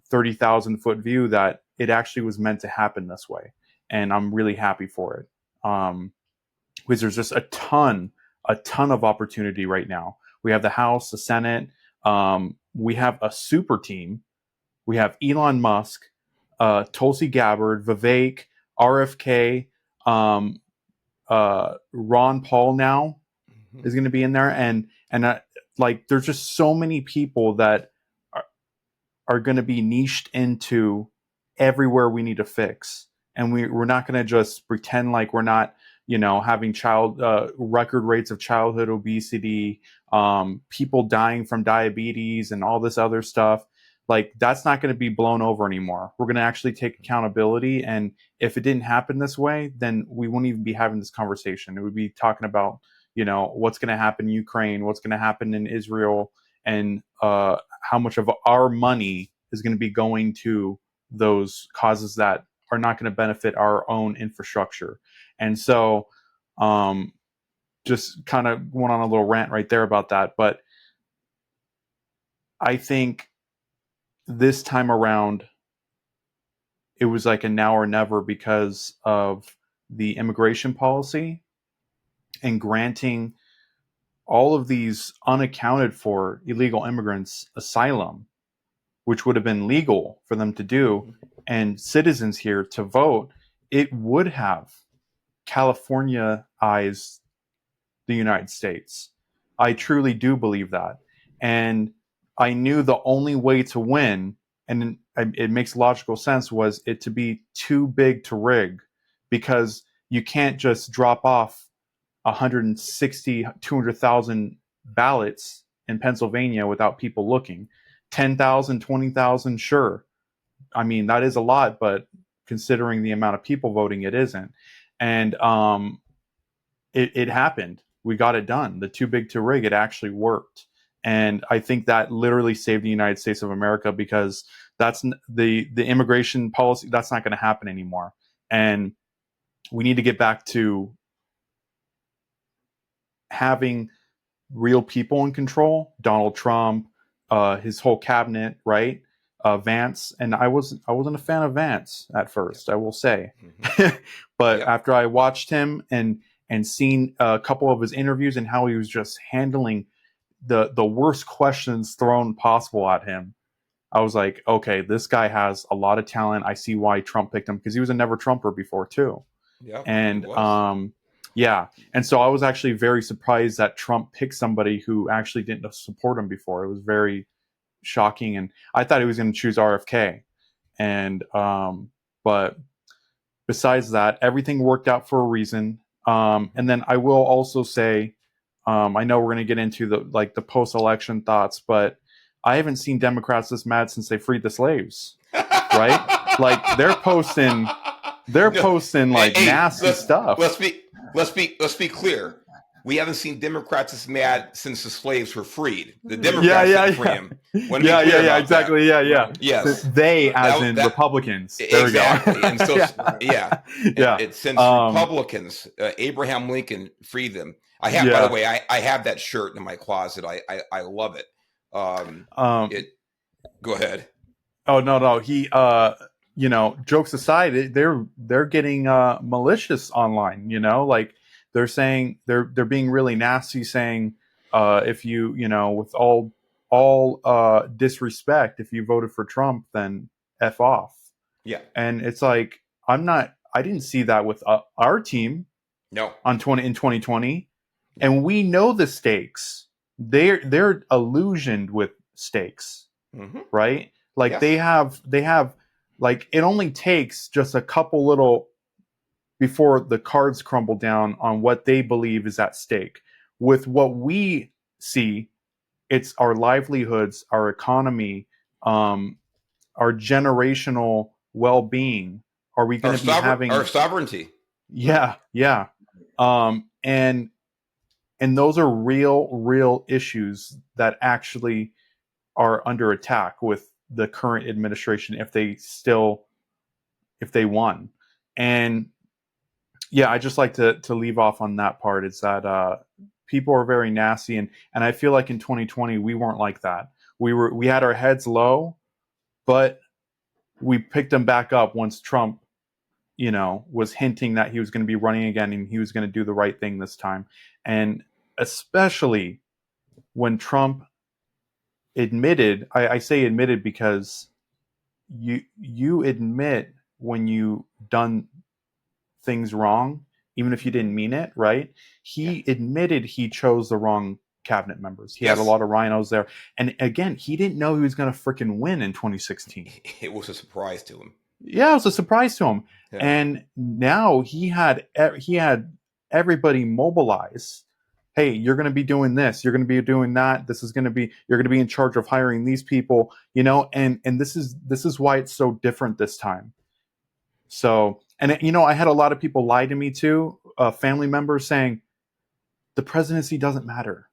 30,000 foot view that it actually was meant to happen this way, and I'm really happy for it. Because there's just a ton of opportunity right now. We have the House, the Senate. We have a super team. We have Elon Musk, Tulsi Gabbard, Vivek, RFK, Ron Paul now is going to be in there, and like there's just so many people that are going to be niched into everywhere we need to fix, and we're not going to just pretend like we're not having record rates of childhood obesity, people dying from diabetes and all this other stuff. Like, that's not going to be blown over anymore. We're going to actually take accountability. And if it didn't happen this way, then we wouldn't even be having this conversation. It would be talking about, what's going to happen in Ukraine, what's going to happen in Israel, and how much of our money is going to be going to those causes that are not going to benefit our own infrastructure. And so just kind of went on a little rant right there about that. But I think this time around, it was like a now or never because of the immigration policy and granting all of these unaccounted for illegal immigrants asylum, which would have been legal for them to do, and citizens here to vote. It would have California-ized the United States. I truly do believe that. And I knew the only way to win, and it makes logical sense, was it to be too big to rig, because you can't just drop off 160, 200,000 ballots in Pennsylvania without people looking. 10,000, 20,000, sure. I mean, that is a lot, but considering the amount of people voting, it isn't. And it happened. We got it done. The too big to rig, it actually worked. And I think that literally saved the United States of America, because that's the immigration policy. That's not going to happen anymore. And we need to get back to having real people in control. Donald Trump, his whole cabinet, right? Vance, and I wasn't a fan of Vance at first, I will say. Mm-hmm. But Yep. after I watched him and seen a couple of his interviews and how he was just handling the worst questions thrown possible at him, I was like, okay, this guy has a lot of talent. I see why Trump picked him, because he was a never Trumper before too. Yep, And he was. yeah, and so I was actually very surprised that Trump picked somebody who actually didn't support him before. It was very shocking, and I thought he was going to choose RFK. And but besides that, everything worked out for a reason. And then I will also say, I know we're going to get into the post-election thoughts, but I haven't seen Democrats this mad since they freed the slaves. Right? Like they're posting like nasty stuff. Let's be clear. We haven't seen Democrats this mad since the slaves were freed. The Democrats didn't free him. Exactly. That. Yeah. Yes. They, as in Republicans. There exactly. we go. And so, yeah. It's since Republicans, Abraham Lincoln freed them. I have, by the way, I have that shirt in my closet. I love it. Go ahead. Oh no. He jokes aside, they're getting malicious online, like they're saying they're being really nasty, saying if you with all disrespect, if you voted for Trump, then F off. Yeah. And it's like, I didn't see that with our team. No. In 2020. And we know the stakes. They're illusioned with stakes. Mm-hmm. Right? Like they have like, it only takes just a couple little before the cards crumble down on what they believe is at stake. With what we see, it's our livelihoods, our economy, our generational well-being. Are we going to be having our sovereignty? Yeah. And those are real issues that actually are under attack with the current administration, if they won. And yeah, I just like to leave off on that part. It's that people are very nasty, and I feel like in 2020 we weren't like that. We had our heads low, but we picked them back up once Trump was hinting that he was going to be running again and he was going to do the right thing this time. And especially when Trump admitted, I say admitted because you admit when you done things wrong, even if you didn't mean it, right? He admitted he chose the wrong cabinet members. He had a lot of rhinos there. And again, he didn't know he was going to freaking win in 2016. It was a surprise to him. Yeah, it was a surprise to him. Yeah. And now he had everybody mobilize. Hey, you're going to be doing this. You're going to be doing that. You're going to be in charge of hiring these people, and this is why it's so different this time. So, and I had a lot of people lie to me too, family members saying the presidency doesn't matter.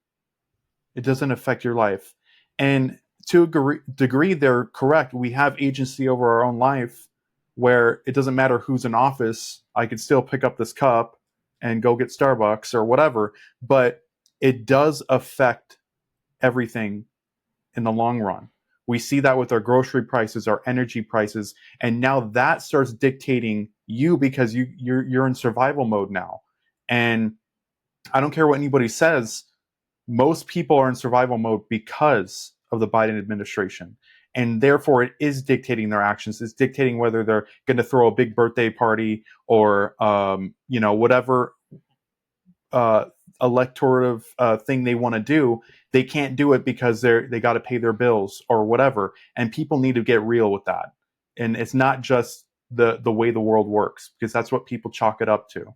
It doesn't affect your life. And to a degree, they're correct. We have agency over our own life, where it doesn't matter who's in office. I could still pick up this cup and go get Starbucks or whatever, but it does affect everything in the long run. We see that with our grocery prices, our energy prices, and now that starts dictating you, because you're in survival mode now. And I don't care what anybody says, most people are in survival mode because of the Biden administration. And therefore, it is dictating their actions. It's dictating whether they're going to throw a big birthday party or, whatever electorative thing they want to do. They can't do it because they got to pay their bills or whatever. And people need to get real with that. And it's not just the way the world works, because that's what people chalk it up to.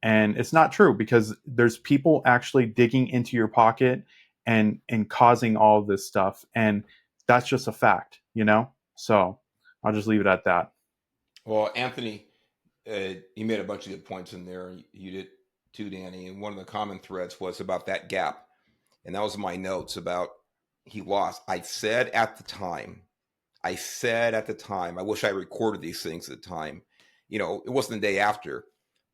And it's not true, because there's people actually digging into your pocket and causing all of this stuff. And that's just a fact, So I'll just leave it at that. Well, Anthony, you made a bunch of good points in there. You did too, Danny. And one of the common threads was about that gap. And that was my notes about he lost. I said at the time, I wish I recorded these things at the time. It wasn't the day after.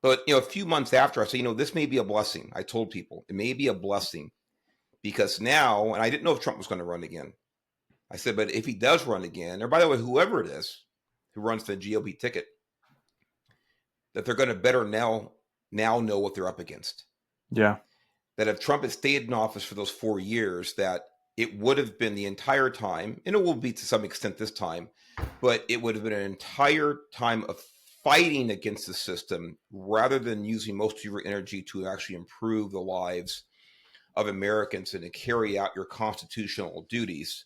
But, a few months after, I said, this may be a blessing. I told people it may be a blessing because now, and I didn't know if Trump was going to run again. I said, but if he does run again, or by the way, whoever it is who runs the GOP ticket, that they're going to better now know what they're up against. Yeah. That if Trump had stayed in office for those 4 years, that it would have been the entire time, and it will be to some extent this time, but it would have been an entire time of fighting against the system rather than using most of your energy to actually improve the lives of Americans and to carry out your constitutional duties.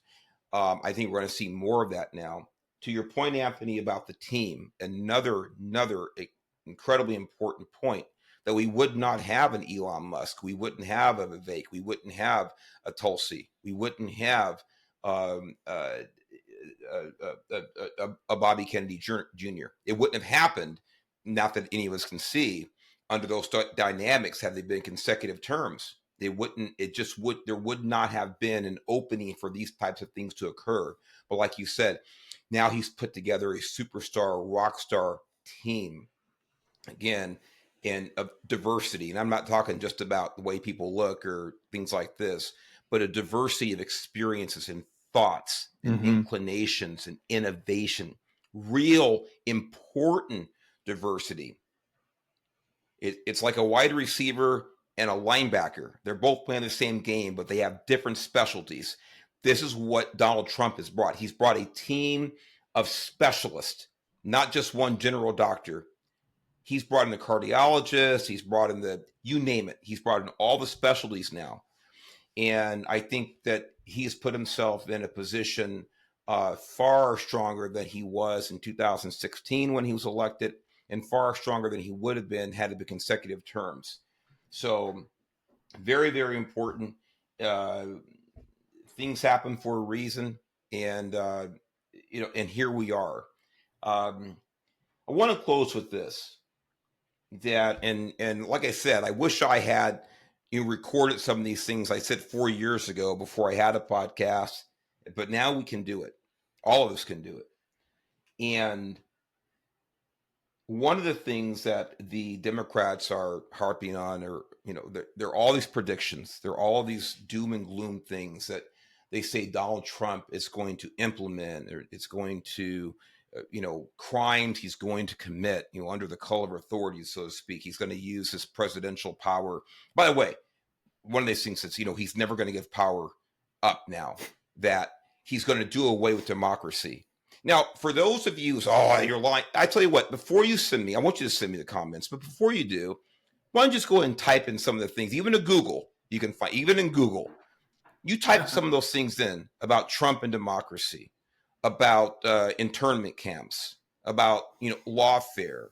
I think we're going to see more of that now. To your point, Anthony, about the team, another incredibly important point, that we would not have an Elon Musk, we wouldn't have a Vivek, we wouldn't have a Tulsi, we wouldn't have a Bobby Kennedy Jr. It wouldn't have happened, not that any of us can see, under those dynamics had they been consecutive terms. There would not have been an opening for these types of things to occur. But like you said, now he's put together a superstar, rock star team, again, and of diversity. And I'm not talking just about the way people look or things like this, but a diversity of experiences and thoughts and inclinations and innovation, real important diversity. It's like a wide receiver and a linebacker. They're both playing the same game, but they have different specialties. This is what Donald Trump has brought. He's brought a team of specialists, not just one general doctor. He's brought in the cardiologist. He's brought in you name it. He's brought in all the specialties now. And I think that he's put himself in a position far stronger than he was in 2016 when he was elected, and far stronger than he would have been had it been consecutive terms. So very, very important. Things happen for a reason. And, and here we are. I want to close with this. And like I said, I wish I had recorded some of these things I said 4 years ago before I had a podcast, but now we can do it. All of us can do it. And one of the things that the Democrats are harping on are, there are all these predictions. There are all these doom and gloom things that they say Donald Trump is going to implement, or it's going to crimes he's going to commit, under the color of authority, so to speak. He's going to use his presidential power. By the way, one of these things is, he's never going to give power up now, that he's going to do away with democracy. Now, for those of you, you're lying. I tell you what, before you send me, I want you to send me the comments, but before you do, why don't you just go ahead and type in some of the things, even in Google, you can find, even in Google, you type some of those things in about Trump and democracy, about internment camps, about lawfare,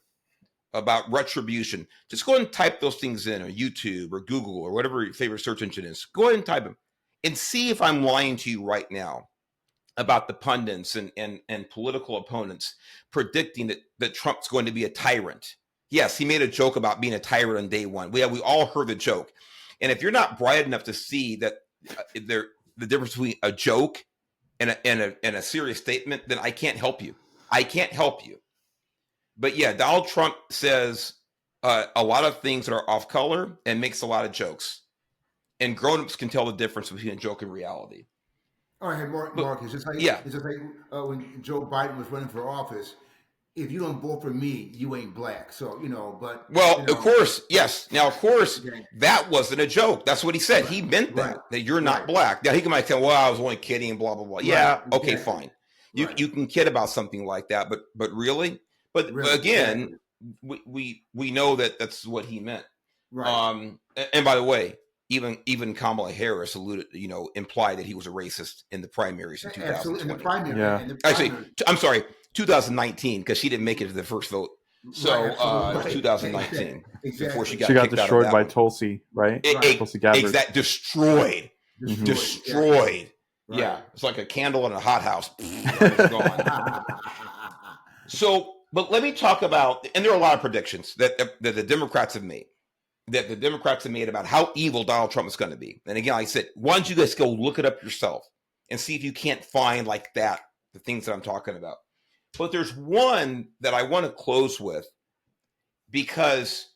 about retribution. Just go ahead and type those things in on YouTube or Google or whatever your favorite search engine is. Go ahead and type them and see if I'm lying to you right now about the pundits and political opponents predicting that Trump's going to be a tyrant. Yes, he made a joke about being a tyrant on day one. We all heard the joke. And if you're not bright enough to see that the difference between a joke and a serious statement, then I can't help you. But yeah, Donald Trump says a lot of things that are off color and makes a lot of jokes. And grown-ups can tell the difference between a joke and reality. All right, Mark, it's just like, when Joe Biden was running for office, if you don't vote for me, you ain't black. So, of course, yes. Now, of course, that wasn't a joke. That's what he said. He meant that you're not black. Now, he might say, well, I was only kidding and blah, blah, blah. Yeah, okay, fine. You can kid about something like that, but really? But again, we know that that's what he meant. Right. And by the way, even Kamala Harris implied that he was a racist in the primaries in 2020. Absolutely, in the primary. Actually, I'm sorry, 2019, because she didn't make it to the first vote. So 2019, before she got destroyed by Tulsi, right? Tulsi Gabbard. Exactly, destroyed. Destroyed. Yeah, it's like a candle in a hothouse. It's gone. So, but let me talk about, and there are a lot of predictions that the Democrats have made. that the Democrats have made about how evil Donald Trump is going to be. And again, like I said, why don't you guys go look it up yourself and see if you can't find like that, the things that I'm talking about. But there's one that I want to close with because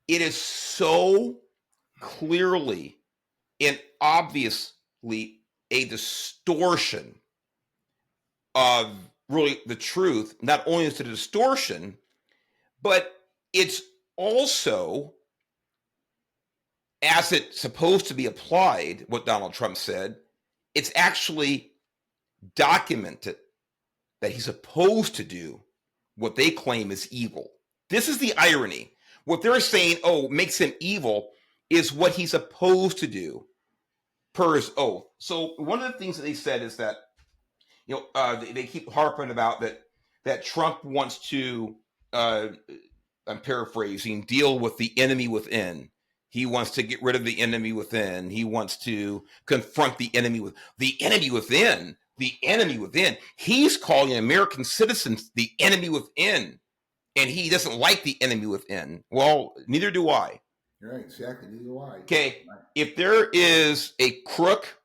it is so clearly and obviously a distortion of really the truth. Not only is it a distortion, but it's also, as it's supposed to be applied, what Donald Trump said, it's actually documented that he's supposed to do what they claim is evil. This is the irony. What they're saying, makes him evil, is what he's supposed to do per his oath. So one of the things that they said is that, they keep harping about that Trump wants to, I'm paraphrasing, deal with the enemy within. He wants to get rid of the enemy within. He wants to confront the enemy within. The enemy within. He's calling American citizens the enemy within, and he doesn't like the enemy within. Well, neither do I. Right, exactly. Neither do I. Okay, Right. If there is a crook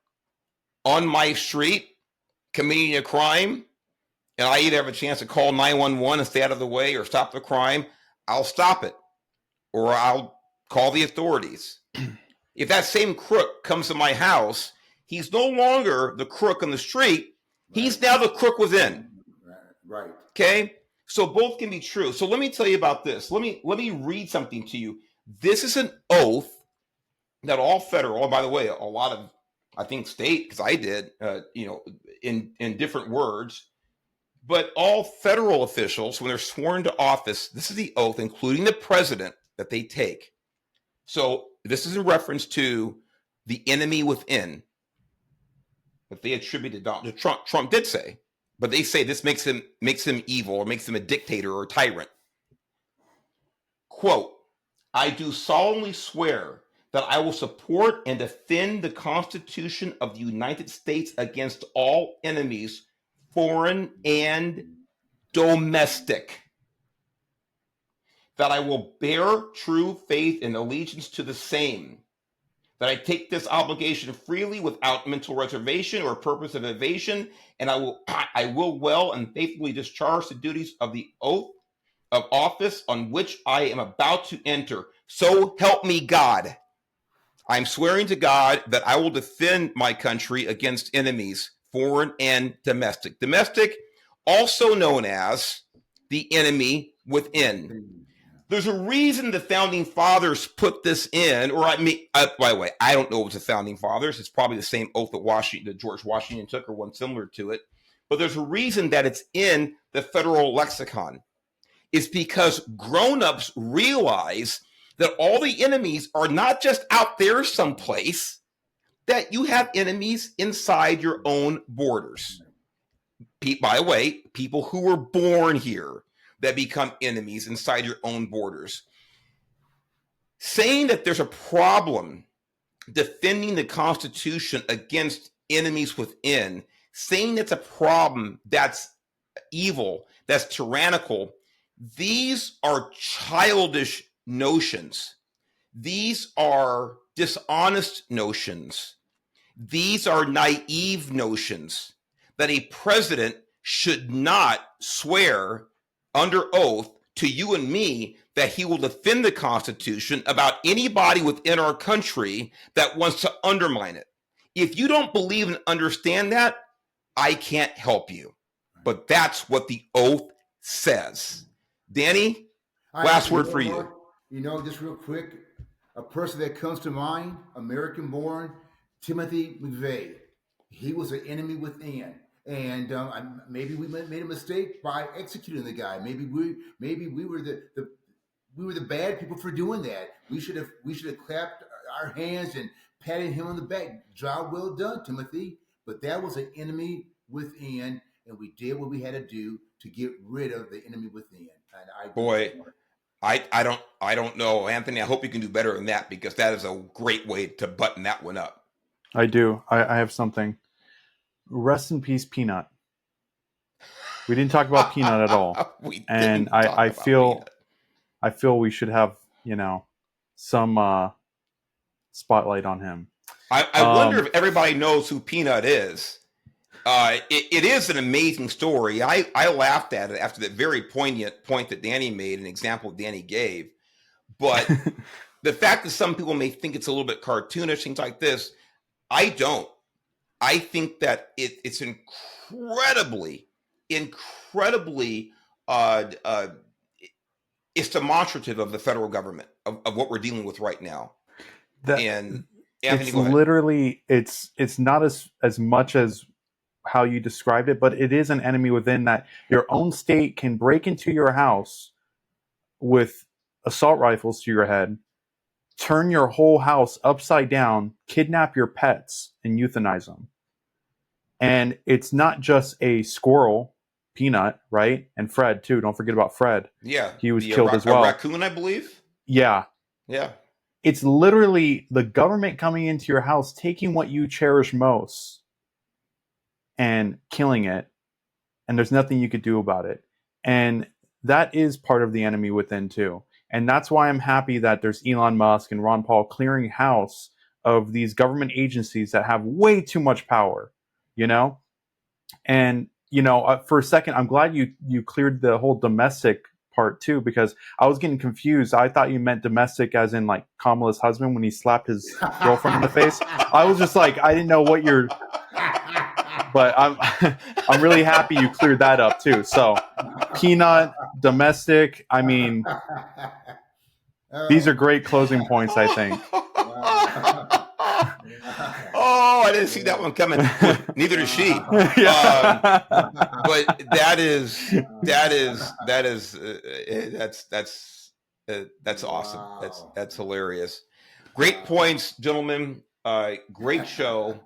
on my street committing a crime, and I either have a chance to call 911 and stay out of the way or stop the crime, I'll stop it, or I'll call the authorities. If that same crook comes to my house, he's no longer the crook on the street. He's now the crook within. Right. Okay? So both can be true. So let me tell you about this. Let me read something to you. This is an oath that all federal, and by the way, a lot of, I think, state, because I did, in different words, but all federal officials, when they're sworn to office, this is the oath, including the president, that they take. So this is in reference to the enemy within that they attributed to Trump. Trump did say, but they say this makes him evil or makes him a dictator or a tyrant. Quote, I do solemnly swear that I will support and defend the Constitution of the United States against all enemies, foreign and domestic. That I will bear true faith and allegiance to the same. That I take this obligation freely without mental reservation or purpose of evasion, and I will well and faithfully discharge the duties of the oath of office on which I am about to enter. So help me God. I'm swearing to God that I will defend my country against enemies, foreign and domestic. Domestic, also known as the enemy within. There's a reason the founding fathers put this in, by the way, I don't know if it's the founding fathers. It's probably the same oath that George Washington took, or one similar to it. But there's a reason that it's in the federal lexicon. It's because grown-ups realize that all the enemies are not just out there someplace, that you have enemies inside your own borders. By the way, people who were born here that become enemies inside your own borders. Saying that there's a problem defending the Constitution against enemies within, saying it's a problem that's evil, that's tyrannical, these are childish notions. These are dishonest notions. These are naive notions that a president should not swear under oath to you and me that he will defend the Constitution about anybody within our country that wants to undermine it. If you don't believe and understand that, I can't help you. But that's what the oath says. Danny, last word for you. Just real quick, a person that comes to mind, American-born, Timothy McVeigh. He was an enemy within. And maybe we made a mistake by executing the guy. Maybe we were the bad people for doing that. We should have clapped our hands and patted him on the back. Job well done, Timothy. But that was an enemy within, and we did what we had to do to get rid of the enemy within. And I don't know, Anthony. I hope you can do better than that, because that is a great way to button that one up. I do. I have something. Rest in peace, Peanut. We didn't talk about Peanut at all. I feel we should have, some spotlight on him. I wonder if everybody knows who Peanut is. It is an amazing story. I laughed at it after that very poignant point that Danny made, an example Danny gave. But the fact that some people may think it's a little bit cartoonish, things like this, I don't. I think that it's incredibly it's demonstrative of the federal government, of what we're dealing with right now. And Anthony, it's go ahead. literally it's not as much as how you described it, but it is an enemy within that your own state can break into your house with assault rifles to your head, turn your whole house upside down, kidnap your pets, and euthanize them. And it's not just a squirrel, Peanut, right? And Fred, too. Don't forget about Fred. Yeah. He was killed as well. A raccoon, I believe? Yeah. Yeah. It's literally the government coming into your house, taking what you cherish most and killing it. And there's nothing you could do about it. And that is part of the enemy within, too. And that's why I'm happy that there's Elon Musk and Ron Paul clearing house of these government agencies that have way too much power, you know? And, you know, for a second, I'm glad you cleared the whole domestic part, too, because I was getting confused. I thought you meant domestic as in, like, Kamala's husband when he slapped his girlfriend in the face. I was just like, I didn't know what you're... But I'm really happy you cleared that up, too. So, Peanut, domestic, I mean... These are great closing points, I think. Oh, I didn't see that one coming. Neither did she. But that's awesome. Wow. That's hilarious. Great points, gentlemen. Great show.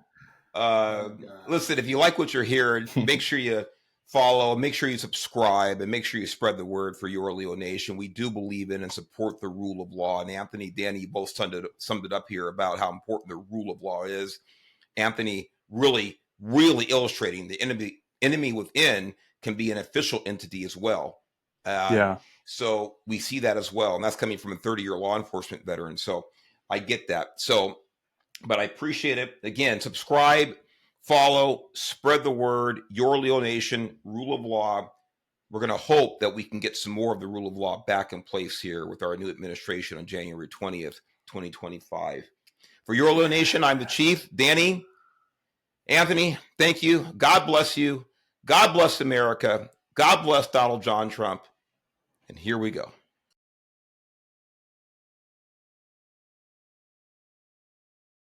Listen, if you like what you're hearing, make sure you follow, make sure you subscribe, and make sure you spread the word for Your Leo Nation. We do believe in and support the rule of law. And Anthony, Danny, you both summed it up here about how important the rule of law is. Anthony really illustrating the enemy within can be an official entity as well. Yeah. So we see that as well. And that's coming from a 30-year law enforcement veteran. So I get that. So, but I appreciate it. Again, subscribe, follow, spread the word, Your Leo Nation, rule of law. We're going to hope that we can get some more of the rule of law back in place here with our new administration on January 20th, 2025. For Your Leo Nation, I'm the Chief, Danny. Anthony, thank you. God bless you. God bless America. God bless Donald John Trump. And here we go.